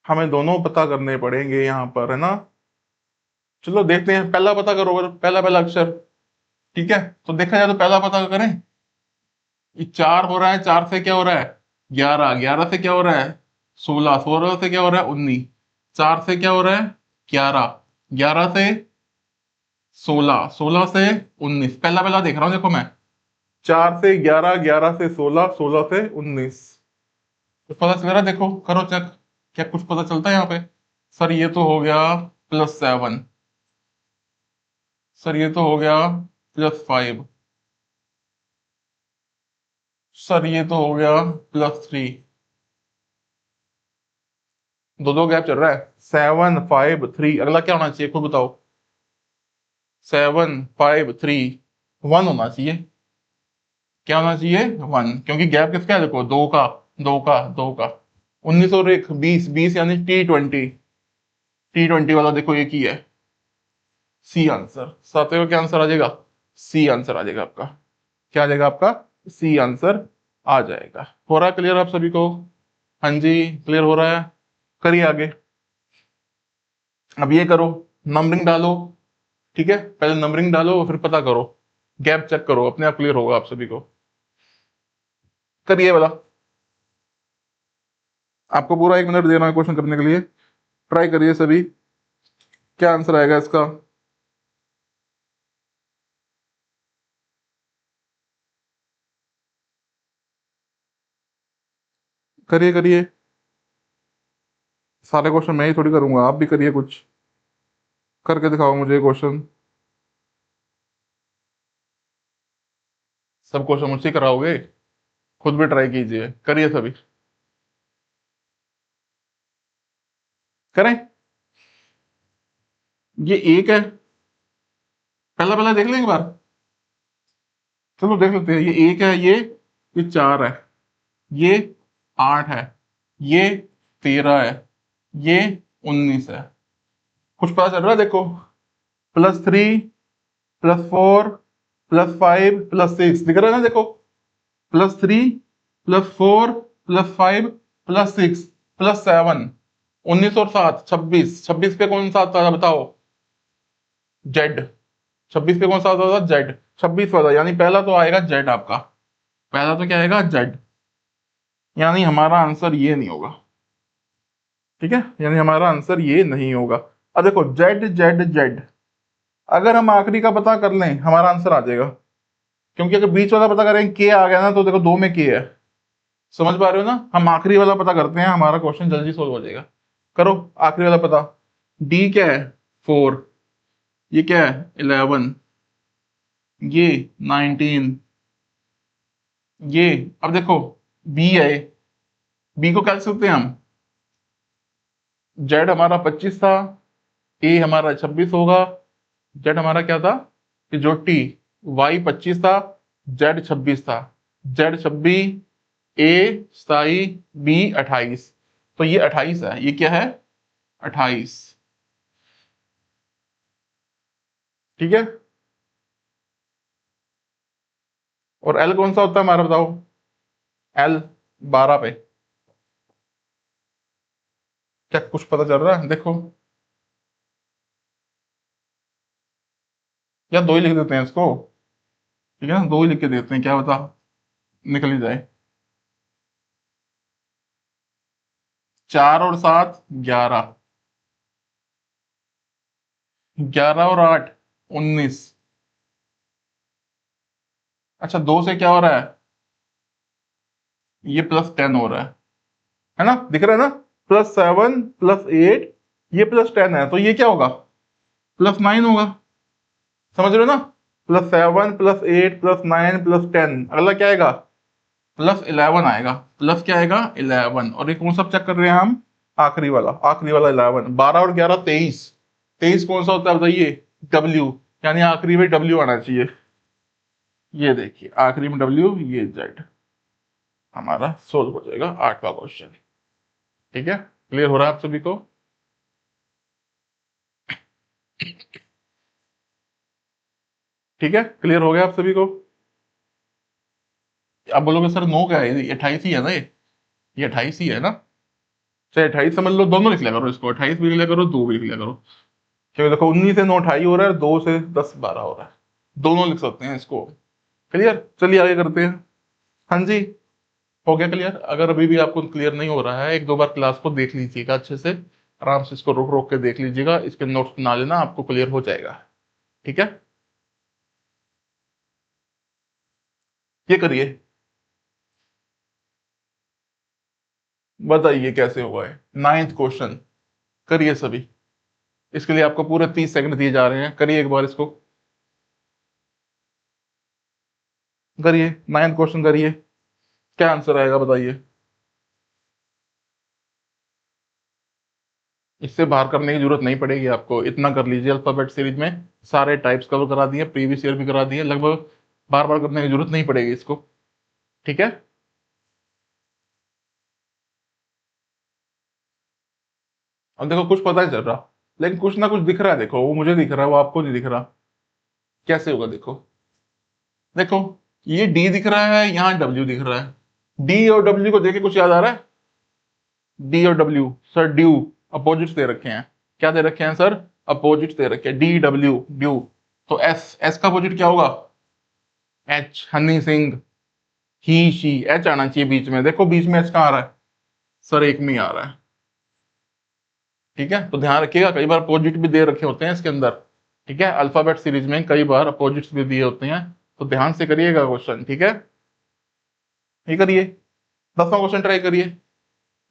हमें दोनों पता करने पड़ेंगे यहाँ पर, है ना। चलो देखते हैं, पहला पता करो, पहला पहला अक्षर, ठीक है। तो देखा जाए तो पहला पता करें। ये 4 हो रहा है, 4 से क्या हो रहा है? 11, 11 से क्या हो रहा है? 16, 16 से क्या हो रहा है? 19, 4 से क्या हो रहा है? 11, 11 से 16, 16 से 19, पहला पहला देख रहा हूं देखो मैं। 4 से 11, 11 से 16, 16 से 19। कुछ पता चल रहा है? देखो करो चेक, क्या कुछ पता चलता है यहाँ पे? सर ये तो हो गया +7, सर ये तो हो गया +5, सर ये तो हो गया +3। दो दो गैप चल रहा है। 7, 5, 3, अगला क्या होना चाहिए खुद बताओ? 7, 5, 3, 1 होना चाहिए। क्या होना चाहिए? 1, क्योंकि गैप किसका है देखो, दो का, दो का, दो का। 19 और 1, 20, 20 यानी T20, T20 वाला देखो एक ही है। सी आंसर, सातवें का क्या आंसर आ जाएगा? सी आंसर आ जाएगा आपका। क्या आ जाएगा आपका? सी आंसर आ जाएगा। हो रहा है क्लियर आप सभी को? हाँ जी, क्लियर हो रहा है। करिए आगे। अब ये करो, नंबरिंग डालो। ठीक है, पहले नंबरिंग डालो फिर पता करो, गैप चेक करो, अपने आप क्लियर होगा आप सभी को। करिए वाला, आपको पूरा 1 मिनट देना है क्वेश्चन करने के लिए। ट्राई करिए सभी, क्या आंसर आएगा इसका? करिए करिए, सारे क्वेश्चन मैं ही थोड़ी करूंगा, आप भी करिए, कुछ करके दिखाओ मुझे क्वेश्चन। सब क्वेश्चन मुझसे ही कराओगे? खुद भी ट्राई कीजिए, करिए सभी। करें। ये एक है, पहला पहला देख लें एक बार। चलो देख लेते हैं। ये एक है, ये 4 है, ये 8 है, ये 13 है, ये 19 है। कुछ पता चल रहा है देखो? +3, +4, +5, +6 दिख रहा है ना देखो? +3, +4, +5, +6, +7, 19 और 7, 26, 26 पे कौन सा आता है बताओ? जेड। 26 पे कौन सा आता था? जेड। 26 वाला, यानी पहला तो आएगा जेड आपका। पहला तो क्या आएगा? जेड। यानी हमारा आंसर ये नहीं होगा। ठीक है, यानी हमारा आंसर ये नहीं होगा। अब देखो, जेड जेड जेड, अगर हम आखिरी का पता कर लें हमारा आंसर आ जाएगा। क्योंकि अगर बीच वाला पता करें के आ गया ना, तो देखो दो में के है। समझ पा रहे हो ना? हम आखिरी वाला पता करते हैं, हमारा क्वेश्चन जल्दी सोल्व हो जाएगा। करो आखिरी वाला पता। डी क्या है? 4, ये क्या है? 11, ये 19, ये, अब देखो बी है, बी को क्या लिख सकते हैं हम? जेड हमारा 25 था, ए हमारा 26 होगा। जेड हमारा क्या था? कि जो टी, वाई 25 था, जेड 26 था, जेड 26, ए 27, बी 28। तो ये 28 है, ये क्या है? 28। ठीक है। और एल कौन सा होता है हमारा बताओ? एल 12 पे। क्या कुछ पता चल रहा है? देखो, या दो ही लिख देते हैं इसको। ठीक है ना, दो ही लिख के देते हैं, क्या बता, निकल ही जाए। 4 और 7, 11, 11 और 8, 19। अच्छा, दो से क्या हो रहा है? ये +10 हो रहा है ना? दिख रहा है ना? +7, +8, ये +10 है, तो ये क्या होगा? +9 होगा। समझ रहे हो ना? +7, +8, +9, +10, अगला क्या आएगा? +11 आएगा। प्लस क्या आएगा? 11। और ये कौन सा चेक कर रहे हैं हम? आखिरी वाला, आखिरी वाला 11। 12 और 11, 23। 23 कौन सा होता है बताइए? डब्ल्यू, यानी आखिरी में डब्ल्यू आना चाहिए। ये देखिए आखिरी में डब्ल्यू, ये जेड। हमारा सोल्व हो जाएगा 8वां क्वेश्चन। ठीक है, क्लियर हो रहा है आप सभी को? ठीक है, क्लियर हो गया आप सभी को? आप बोलोगे सर नो क्या है, ये 28 ही है ना, ये 28 ही है ना? चाहे 28 समझ लो, दोनों लिख लिया करो इसको, 28 भी लिख लिया करो, 2 भी लिख लिया करो। क्योंकि देखो 19 से 9 28 हो रहा है, 2 से 10 12 हो रहा है। दोनों लिख सकते हैं इसको। क्लियर, चलिए आगे करते हैं। हाँ जी, हो गया क्लियर? अगर अभी भी आपको क्लियर नहीं हो रहा है, एक दो बार क्लास को देख लीजिएगा अच्छे से, आराम से इसको रोक रोक के देख लीजिएगा, इसके नोट्स बना लेना, आपको क्लियर हो जाएगा। ठीक है, ये करिए, बताइए कैसे हुआ है। नाइन्थ क्वेश्चन करिए सभी। इसके लिए आपको पूरे 30 सेकंड दिए जा रहे हैं, करिए एक बार इसको, करिए नाइन्थ क्वेश्चन करिए। क्या आंसर आएगा बताइए। इससे बाहर करने की जरूरत नहीं पड़ेगी आपको, इतना कर लीजिए। अल्फाबेट सीरीज में सारे टाइप्स कवर करा दिए, प्रीवियस ईयर भी करा दिए, लगभग बार बार करने की जरूरत नहीं पड़ेगी इसको। ठीक है, अब देखो कुछ पता नहीं चल रहा, लेकिन कुछ ना कुछ दिख रहा है। देखो वो मुझे दिख रहा है, वो आपको नहीं दिख रहा। कैसे होगा देखो, देखो ये डी दिख रहा है, यहाँ डब्ल्यू दिख रहा है। डी और डब्ल्यू को देखे कुछ याद आ रहा है। डी और डब्ल्यू सर ड्यू अपोजिट्स दे रखे हैं। क्या दे रखे हैं सर, अपोजिट्स दे रखे हैं, डी डब्ल्यू ड्यू। तो एस, एस का अपोजिट क्या होगा, H, Honey Singh. He she, H आना चाहिए बीच में, देखो बीच में एच कहाँ आ रहा है सर, एक में ही आ रहा है। ठीक है, तो ध्यान रखिएगा, कई बार अपोजिट भी दे रखे होते हैं इसके अंदर। ठीक है, अल्फाबेट सीरीज में कई बार अपोजिट्स भी दिए होते हैं, तो ध्यान से करिएगा क्वेश्चन। ठीक है, ये करिए, 10वां क्वेश्चन ट्राई करिए।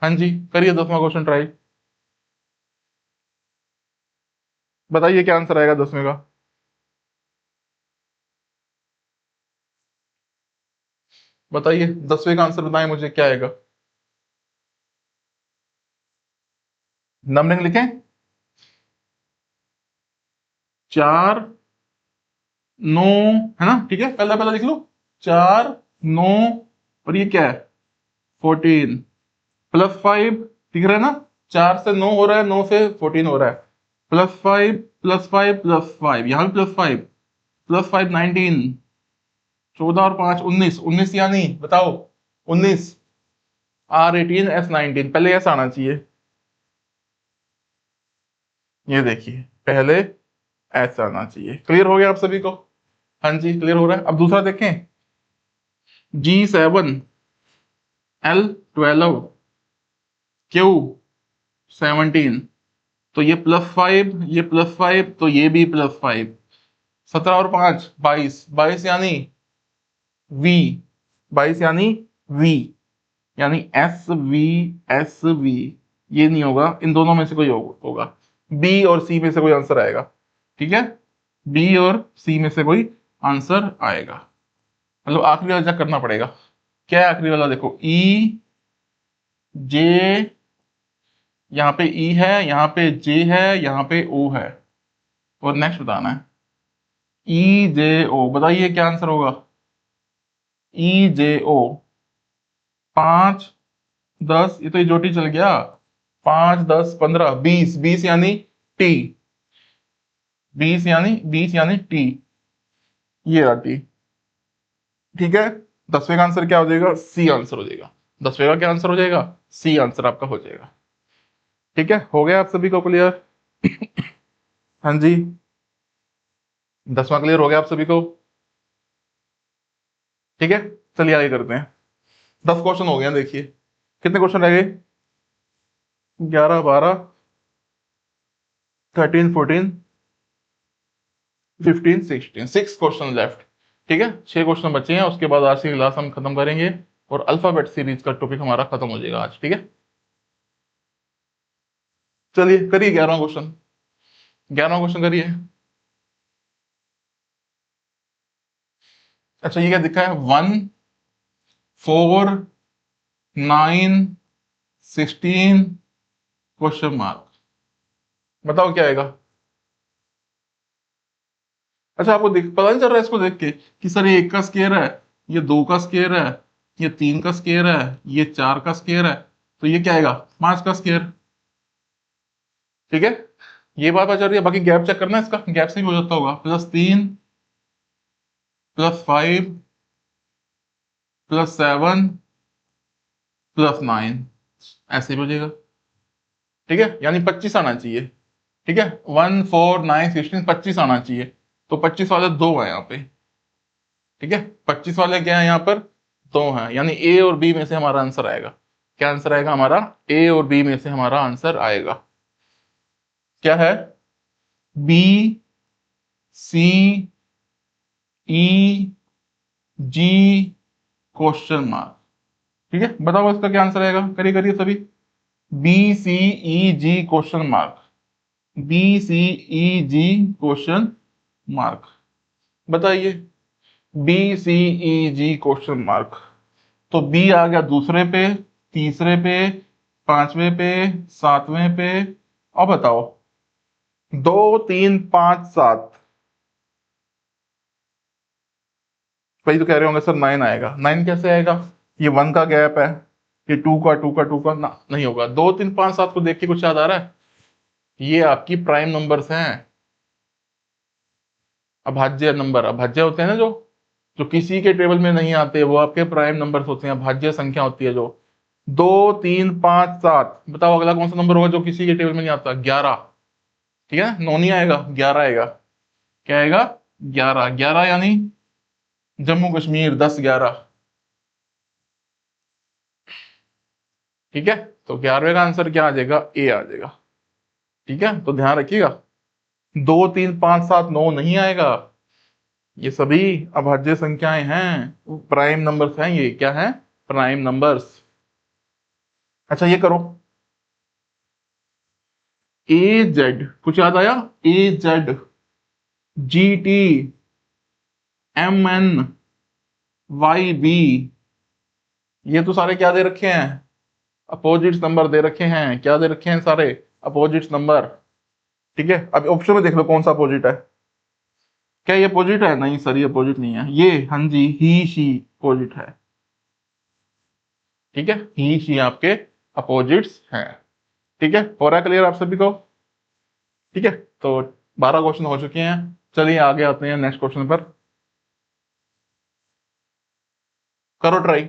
हाँ जी, करिए 10वां क्वेश्चन ट्राई। बताइए क्या आंसर आएगा 10वें का। बताइए 10वें का आंसर बताएं मुझे, क्या आएगा। नंबरिंग लिखें, 4 9, है ना। ठीक है, पहला पहला लिख लो, 4 9, और ये क्या है 14 +5। दिख रहा है ना, 4 से 9 हो रहा है, 9 से 14 हो रहा है। +5 +5 +5, यहाँ भी +5 19, 14 और 5 19, 19 यानी बताओ 19, R18 S19, पहले S आना चाहिए। ये देखिए पहले S आना चाहिए। क्लियर हो गया आप सभी को। हाँ जी क्लियर हो रहा है। अब दूसरा देखें, G7 L12 Q17, तो ये +5, ये +5, तो ये भी +5। 17 और 5 22, 22 यानी V, 22 यानी V, यानी SV। ये नहीं होगा, इन दोनों में से कोई होगा, बी और सी में से कोई आंसर आएगा। ठीक है, बी और सी में से कोई आंसर आएगा, मतलब आखिरी वाला चेक करना पड़ेगा। क्या है आखिरी वाला, देखो ई जे, यहाँ पे ई है, यहाँ पे जे है, यहाँ पे ओ है, और नेक्स्ट बताना है ई जे ओ। बताइए क्या आंसर होगा। ई जे ओ, 5 10, ये तो ये जोटी चल गया, 5 10 15 20, 20 यानी टी, 20 यानी टी, ये रहा टी। ठीक है, 10वें का आंसर क्या हो जाएगा, सी आंसर हो जाएगा। 10वें का क्या आंसर हो जाएगा, सी आंसर आपका हो जाएगा। ठीक है, हो गया आप सभी को क्लियर। हाँ जी, 10वां क्लियर हो गया आप सभी को। ठीक है, चलिए आगे करते हैं। 10 क्वेश्चन हो गए हैं, देखिए कितने क्वेश्चन रह गए, 11 12 13 14 15 16, 6 क्वेश्चन लेफ्ट। ठीक है, 6 क्वेश्चन बचे हैं, उसके बाद आज की क्लास हम खत्म करेंगे और अल्फाबेट सीरीज का टॉपिक हमारा खत्म हो जाएगा आज। ठीक है, चलिए करिए 11वां क्वेश्चन, 11वां क्वेश्चन करिए। अच्छा ये क्या दिखा है, 1 4 9 16 क्वेश्चन मार्क, बताओ क्या आएगा। अच्छा आपको पता नहीं चल रहा है इसको देख के कि सर ये 1 का स्क्वायर है, ये 2 का स्क्वायर है, ये 3 का स्क्वायर है, ये 4 का स्क्वायर है, तो ये क्या आएगा 5 का स्क्वायर। ठीक है, ये बात आ जा रही है, बाकी गैप चेक करना है इसका, गैप से भी हो जाता होगा, +3 +5 +7 +9, ऐसे भी हो जाएगा। ठीक है, यानी 25 आना चाहिए। ठीक है, 1 4 9 16, 25 आना चाहिए, तो 25 वाले 2 है यहाँ पे। ठीक है, 25 वाले क्या है यहाँ पर, 2 है, यानी ए और बी में से हमारा आंसर आएगा। क्या आंसर आएगा हमारा, ए और बी में से हमारा आंसर आएगा। क्या है, बी सी ई जी क्वेश्चन मार्क। ठीक है, बताओ इसका क्या आंसर आएगा, करिए करिए सभी। बी सी ई जी क्वेश्चन मार्क, बी सी ई जी क्वेश्चन मार्क, बताइए। बी सी ई जी क्वेश्चन मार्क, तो बी आ गया दूसरे पे, तीसरे पे, पांचवें पे, सातवें पे। अब बताओ, 2 3 5 7, भाई तो कह रहे होंगे सर 9 आएगा, 9 कैसे आएगा, ये 1 का गैप है, ये 2 का 2 का 2 का ना, नहीं होगा। 2 3 5 7 को देख के कुछ याद आ रहा है, ये आपकी प्राइम नंबर्स हैं, अभाज्य नंबर, अभाज्य होते हैं ना जो जो किसी के टेबल में नहीं आते, वो आपके प्राइम नंबर्स होते हैं, अभाज्य संख्या होती है जो। 2 3 5 7, बताओ अगला कौन सा नंबर होगा जो किसी के टेबल में नहीं आता, 11। ठीक है, 9 नहीं आएगा, 11 आएगा। क्या आएगा, 11, 11 यानी जम्मू कश्मीर 10 11। ठीक है, तो 11वें का आंसर क्या आ जाएगा, ए आ जाएगा। ठीक है, तो ध्यान रखिएगा, 2 3 5 7 9 नहीं आएगा, ये सभी अभाज्य संख्याएं हैं, प्राइम नंबर्स हैं, ये क्या है, प्राइम नंबर्स। अच्छा ये करो, ए जेड, कुछ याद आया, A Z, G T, M N, Y B, ये तो सारे क्या दे रखे हैं, अपोजिट्स नंबर दे रखे हैं, क्या दे रखे हैं सारे, अपोजिट्स नंबर। ठीक है, अब ऑप्शन में देख लो कौन सा अपोजिट है, क्या ये अपोजिट है, नहीं सर ये अपोजिट नहीं है, ये हाँ जी ही शी अपोजिट है। ठीक है, ही शी आपके अपोजिट्स हैं। ठीक है, हो रहा है क्लियर आप सभी को। ठीक है, तो 12 क्वेश्चन हो चुके हैं, चलिए आगे आते हैं नेक्स्ट क्वेश्चन पर। करो ट्राई,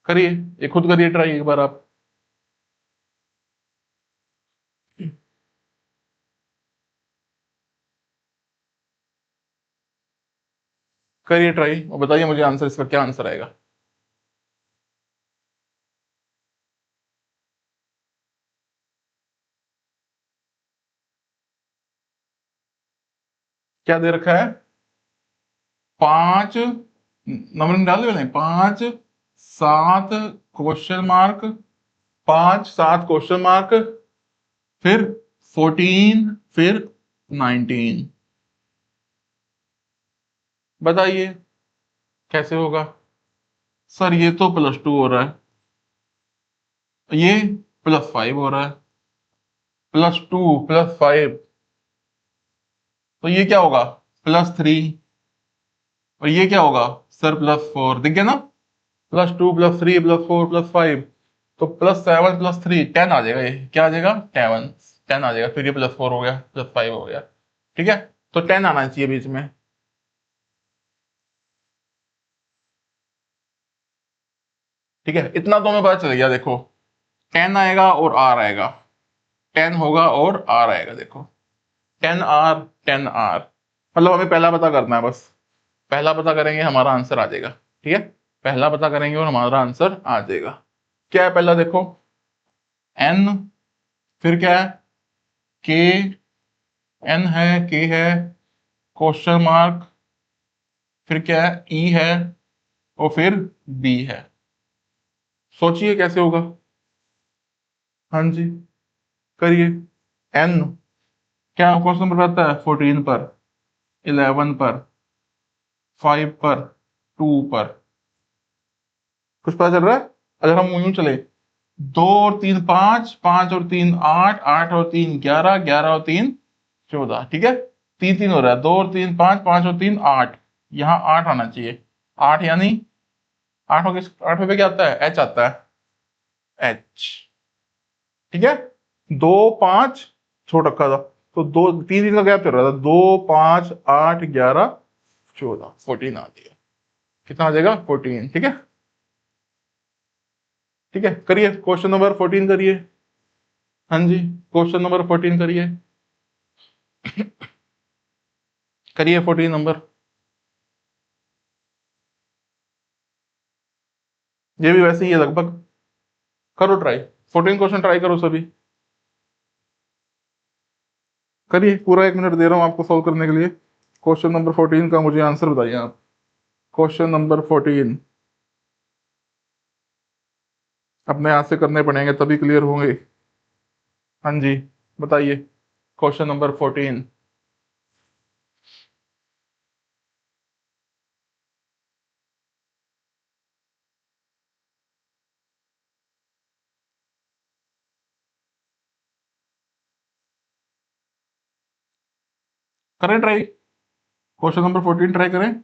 करिए, ये खुद करिए ट्राई एक बार आप, करिए ट्राई और बताइए मुझे आंसर, इसका क्या आंसर आएगा। क्या दे रखा है, 5 नंबर में डाल दो, नहीं 5 7 क्वेश्चन मार्क, 5 7 क्वेश्चन मार्क, फिर 14, फिर 19, बताइए कैसे होगा। सर ये तो +2 हो रहा है, ये +5 हो रहा है, +2 +5, तो ये क्या होगा, +3, और ये क्या होगा सर, +4, दिख गया ना, +2 +3 +4 +5, तो +7 +3 10 आ जाएगा, ये क्या आ जाएगा, 10, 10 आ जाएगा, फिर ये +4 हो गया, +5 हो गया। ठीक है, तो 10 आना चाहिए बीच में। ठीक है, इतना तो हमें पता चल गया, देखो 10 आएगा और आर आएगा, 10 होगा और आर आएगा, देखो 10 R 10 R, मतलब हमें पहला पता करना है बस, पहला पता करेंगे हमारा आंसर आ जाएगा। ठीक है, पहला पता करेंगे और हमारा आंसर आ जाएगा। क्या है पहला, देखो एन, फिर क्या है के, एन है, के है, क्वेश्चन मार्क, फिर क्या है ई है, और फिर बी है। सोचिए कैसे होगा, हाँ जी करिए। एन, क्या क्वेश्चन नंबर आता है, 14 पर, 11 पर, 5 पर, 2 पर, कुछ पता चल रहा है। अगर हम यूं चले, 2 और 3 5, 5 और 3 8, 8 और 3 11, 11 और 3 14, ठीक है, 3 3 हो रहा है, 2 और 3 5, 5 और 3 8, यहाँ 8 आना चाहिए, 8 यानी 8 किस, 8 पे क्या आता है, एच आता है, एच। ठीक है, 2 5 छोड़ रखा था, तो 2 3 3 का गैप चल रहा था, 2 5 8 11 14, 14 आ जाएगा, कितना आ जाएगा, 14। ठीक है, ठीक है, करिए क्वेश्चन नंबर 14 करिए, हाँ जी क्वेश्चन नंबर 14 करिए, करिए 14 नंबर, ये भी वैसे ही है लगभग, करो ट्राई, 14 क्वेश्चन ट्राई करो सभी। करिए, पूरा 1 मिनट दे रहा हूँ आपको सॉल्व करने के लिए। क्वेश्चन नंबर 14 का मुझे आंसर बताइए आप। क्वेश्चन नंबर 14 अपने हाथ से करने पड़ेंगे तभी क्लियर होंगे। हाँ जी, बताइए क्वेश्चन नंबर 14। करें ट्राई, क्वेश्चन नंबर 14 ट्राई करें।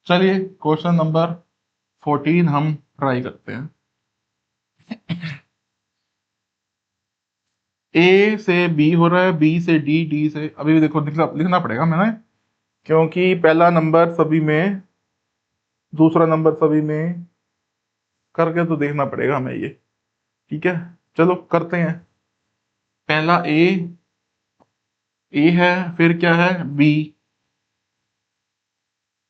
चलिए क्वेश्चन नंबर 14 हम ट्राई करते हैं। ए से बी हो रहा है, बी से डी, डी से, अभी भी देखो लिखना पड़ेगा मैंने, क्योंकि पहला नंबर सभी में, दूसरा नंबर सभी में, करके तो देखना पड़ेगा हमें ये। ठीक है, चलो करते हैं। पहला ए है, फिर क्या है, बी।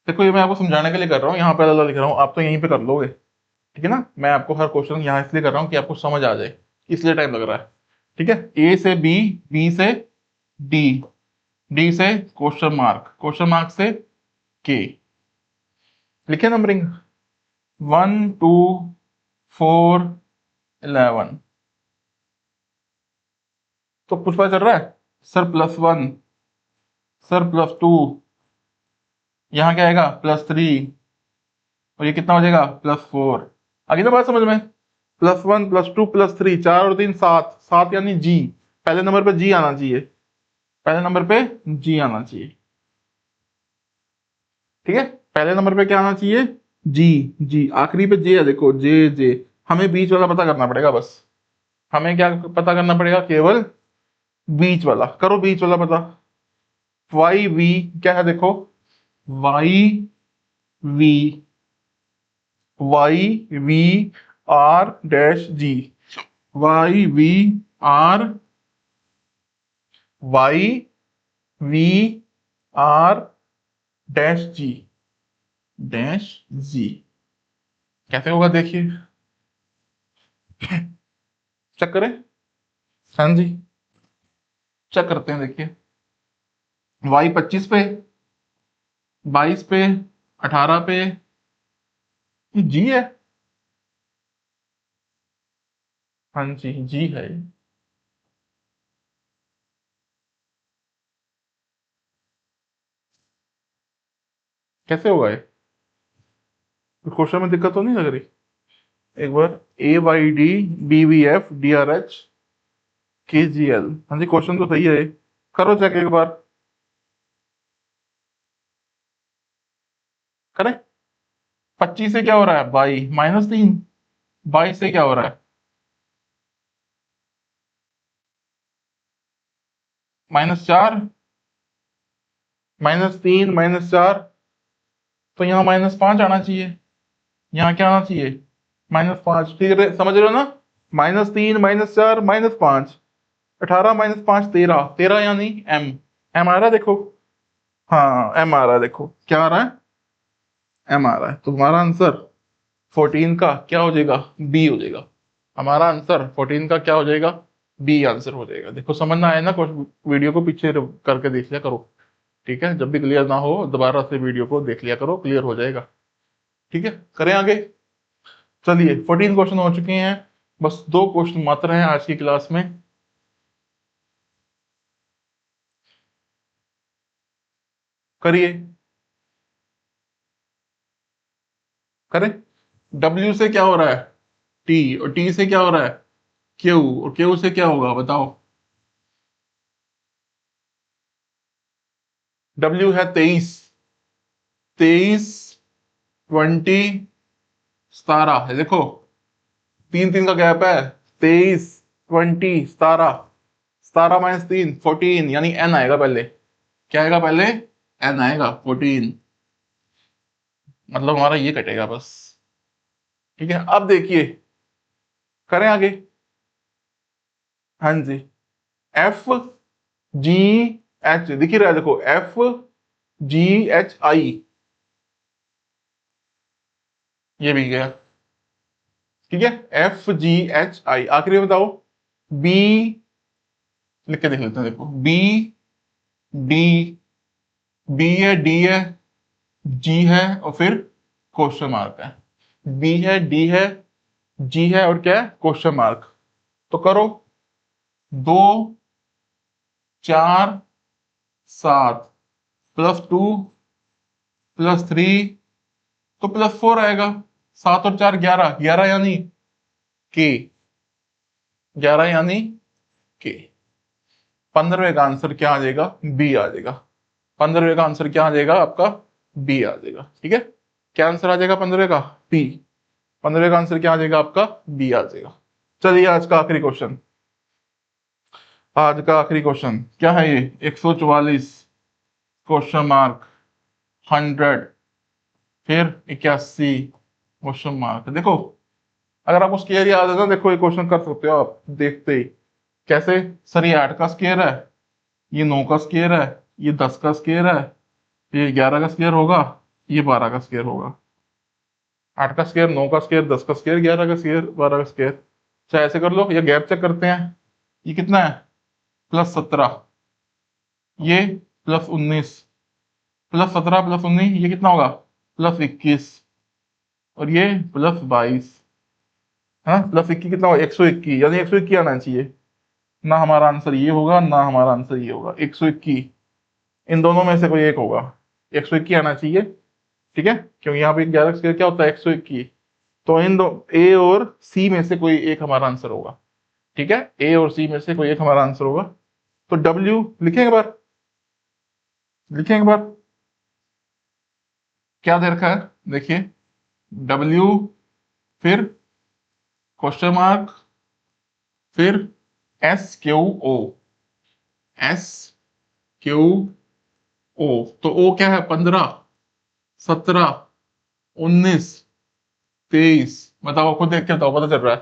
देखो ये मैं आपको समझाने के लिए कर रहा हूँ, यहाँ पे अलग लिख रहा हूँ, आप तो यहीं पे कर लोगे। ठीक है ना, मैं आपको हर क्वेश्चन यहाँ इसलिए कर रहा हूँ कि आपको समझ आ जाए, इसलिए टाइम लग रहा है। ठीक है, ए से बी, बी से डी, डी से क्वेश्चन मार्क से के। लिखे नंबरिंग 1 2 4 11। तो कुछ पता चल रहा है, सर +1, सर +2, यहाँ क्या आएगा +3, और ये कितना हो जाएगा +4। आगे तो बात समझ में, +1 +2 +3, 4 और 3 7, 7 यानी जी। पहले नंबर पे जी आना चाहिए, पहले नंबर पे जी आना चाहिए। ठीक है, पहले नंबर पे क्या आना चाहिए, जी। जी आखिरी पे जे है, देखो जे जे। हमें बीच वाला पता करना पड़ेगा बस, हमें क्या पता करना पड़ेगा, केवल बीच वाला। करो बीच वाला पता। वाई वी क्या है, देखो Y V, Y V R dash G, Y V R, Y V R dash G, dash G. कैसे होगा देखिए, चेक करें। हाँ जी, चेक करते हैं, देखिए वाई 25 पे, 22 पे, 18 पे, ये जी है। हाँ जी, जी है। कैसे होगा ये, क्वेश्चन में दिक्कत तो नहीं लग रही। एक बार, A/D BVF DRH KGL, हाँ जी क्वेश्चन तो सही है। करो चेक एक बार, करें। 25 से क्या हो रहा है, बाई -3, 22 से क्या हो रहा है, -4, -3, -4, तो यहाँ -5 आना चाहिए, यहाँ क्या आना चाहिए, -5। ठीक है, समझ रहे हो ना, -3 -4 -5, 18 -5 13, 13 यानी एम। एम आ रहा है देखो, हाँ एम आ रहा है, देखो क्या आ रहा है, एम आ रहा है। तो हमारा आंसर 14 का क्या हो जाएगा, बी हो जाएगा। हमारा आंसर 14 का क्या हो जाएगा, बी आंसर हो जाएगा। देखो समझ ना आए ना, वीडियो को पीछे करके देख लिया करो। ठीक है, जब भी क्लियर ना हो दोबारा से वीडियो को देख लिया करो, क्लियर हो जाएगा। ठीक है, करें आगे। चलिए 14 क्वेश्चन हो चुके हैं, बस 2 क्वेश्चन मात्र हैं आज की क्लास में। करिए, करें। डब्ल्यू से क्या हो रहा है, टी, और टी से क्या हो रहा है, क्यू, और क्यू से क्या होगा बताओ। डब्ल्यू है 23, 23 20 17 है, देखो 3 3 का गैप है। 23 20 17, 17 -3 14, यानी एन आएगा पहले। क्या आएगा पहले, एन आएगा 14, मतलब हमारा ये कटेगा बस। ठीक है, अब देखिए, करें आगे। हाँ जी, एफ जी एच दिख ही रहा है, देखो FGHI, ये भी गया। ठीक है, FGHI, आखिरी में बताओ, बी लिख के देख लेते हैं, देखो बी डी, बी है, डी है, जी है और फिर क्वेश्चन मार्क है। बी है, डी है, जी है और क्या है, क्वेश्चन मार्क। तो करो, 2 4 7 +2 +3 तो +4 आएगा। 7 और 4 11, 11 यानी के, 11 यानी के। 15वें का आंसर क्या आ जाएगा, बी आ जाएगा। 15वें का आंसर क्या आ जाएगा आपका, बी आ जाएगा। ठीक है, क्या आंसर आ जाएगा 15वें का, बी। 15वें का आंसर क्या आ जाएगा आपका, बी आ जाएगा। चलिए आज का आखिरी क्वेश्चन, आज का आखिरी क्वेश्चन क्या है ये, 144 क्वेश्चन मार्क 100 फिर 81 क्वेश्चन मार्क। देखो अगर आपको स्केयर याद है ना, देखो ये क्वेश्चन कर सकते हो आप देखते ही। कैसे, सर ये 8 का स्केयर है, ये 9 का स्केयर है, ये 10 का स्केयर है, ये 11 का स्केयर होगा, ये 12 का स्केयर होगा। 8 का स्केयर, 9 का स्केयर, 10 का स्केयर, 11 का स्केयर, 12 का स्केयर। चाहे ऐसे कर लो या गैप चेक करते हैं। ये कितना है, +17, ये +19, +17 +19 ये कितना होगा, +21 और ये +22। हाँ +21 कितना होगा, 121, यानी 121 आना चाहिए। ना हमारा आंसर ये होगा ना हमारा आंसर ये होगा, 121 इन दोनों में से कोई एक होगा। 121 आना चाहिए। ठीक है, क्योंकि यहाँ पे 11 स्क्वायर क्या होता है, 121। तो इन दो, ए और सी में से कोई एक हमारा आंसर होगा। ठीक है, ए और सी में से कोई एक हमारा आंसर होगा। तो डब्ल्यू लिखें एक बार, लिखें एक बार, क्या दे रखा है देखिए, डब्ल्यू फिर क्वेश्चन मार्क फिर SQO, SQO। तो ओ क्या है, 15 17 19 23, बताओ खुद देख के बताओ, पता चल रहा है।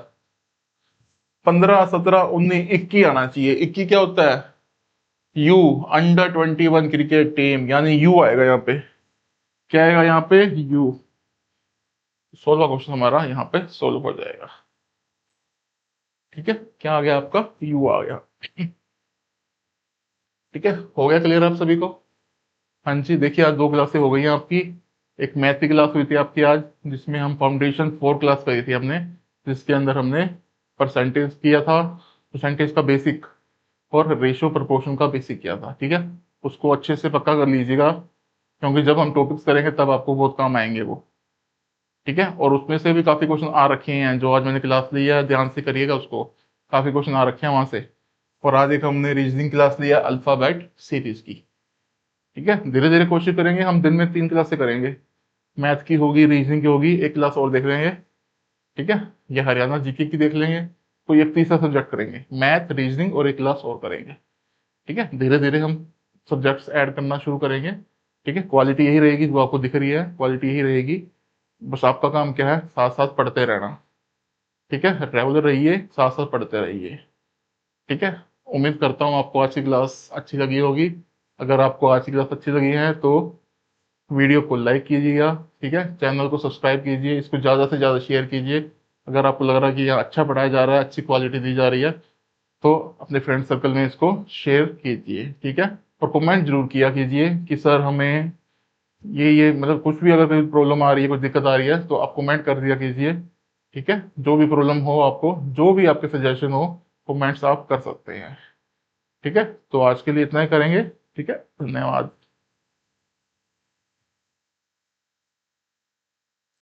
15 17 19 21 आना चाहिए। 21 क्या होता है, यू, अंडर 21 क्रिकेट टीम, यानी यू आएगा यहाँ पे। क्या आएगा यहाँ पे, यू। 16वां क्वेश्चन हमारा यहाँ पे सोल्व हो जाएगा। ठीक है, क्या आ गया आपका, यू आ गया। ठीक है, हो गया क्लियर आप सभी को। हाँ जी, देखिए आज 2 क्लासें हो गई हैं आपकी। एक मैथ की क्लास हुई थी आपकी आज, जिसमें हम फाउंडेशन 4 क्लास करी थी हमने, जिसके अंदर हमने परसेंटेज किया था, परसेंटेज का बेसिक और रेशियो प्रोपोर्शन का बेसिक किया था। ठीक है, उसको अच्छे से पक्का कर लीजिएगा, क्योंकि जब हम टॉपिक्स करेंगे तब आपको बहुत काम आएंगे वो। ठीक है, और उसमें से भी काफी क्वेश्चन आ रखे हैं, जो आज मैंने क्लास ली है ध्यान से करिएगा उसको, काफी क्वेश्चन आ रखे हैं वहां से। और आज एक हमने रीजनिंग क्लास लिया अल्फाबेट सीरीज की। ठीक है, धीरे धीरे कोशिश करेंगे, हम दिन में 3 क्लासें करेंगे, मैथ की होगी, रीजनिंग की होगी, एक क्लास और देख लेंगे। ठीक है, ये हरियाणा जीके की देख लेंगे, कोई एक तीसरा सब्जेक्ट करेंगे, मैथ रीजनिंग और एक क्लास और करेंगे। ठीक है, धीरे धीरे हम सब्जेक्ट्स ऐड करना शुरू करेंगे। ठीक है, क्वालिटी यही रहेगी जो आपको दिख रही है, क्वालिटी यही रहेगी। बस आपका काम क्या है, साथ साथ पढ़ते रहना। ठीक है, रेगुलर रहिए, साथ साथ पढ़ते रहिए। ठीक है, उम्मीद करता हूँ आपको आज की क्लास अच्छी लगी होगी। अगर आपको आज की क्लास अच्छी लगी है तो वीडियो को लाइक कीजिएगा। ठीक है, चैनल को सब्सक्राइब कीजिए, इसको ज़्यादा से ज़्यादा शेयर कीजिए। अगर आपको लग रहा है कि यहाँ अच्छा पढ़ाया जा रहा है, अच्छी क्वालिटी दी जा रही है, तो अपने फ्रेंड सर्कल में इसको शेयर कीजिए। ठीक है, और कमेंट जरूर किया कीजिए कि सर हमें ये मतलब कुछ भी अगर कोई प्रॉब्लम आ रही है, कुछ दिक्कत आ रही है, तो आप कमेंट कर दिया कीजिए। ठीक है, जो भी प्रॉब्लम हो आपको, जो भी आपके सजेशन हो, कमेंट्स आप कर सकते हैं। ठीक है, तो आज के लिए इतना ही करेंगे। ठीक है, धन्यवाद।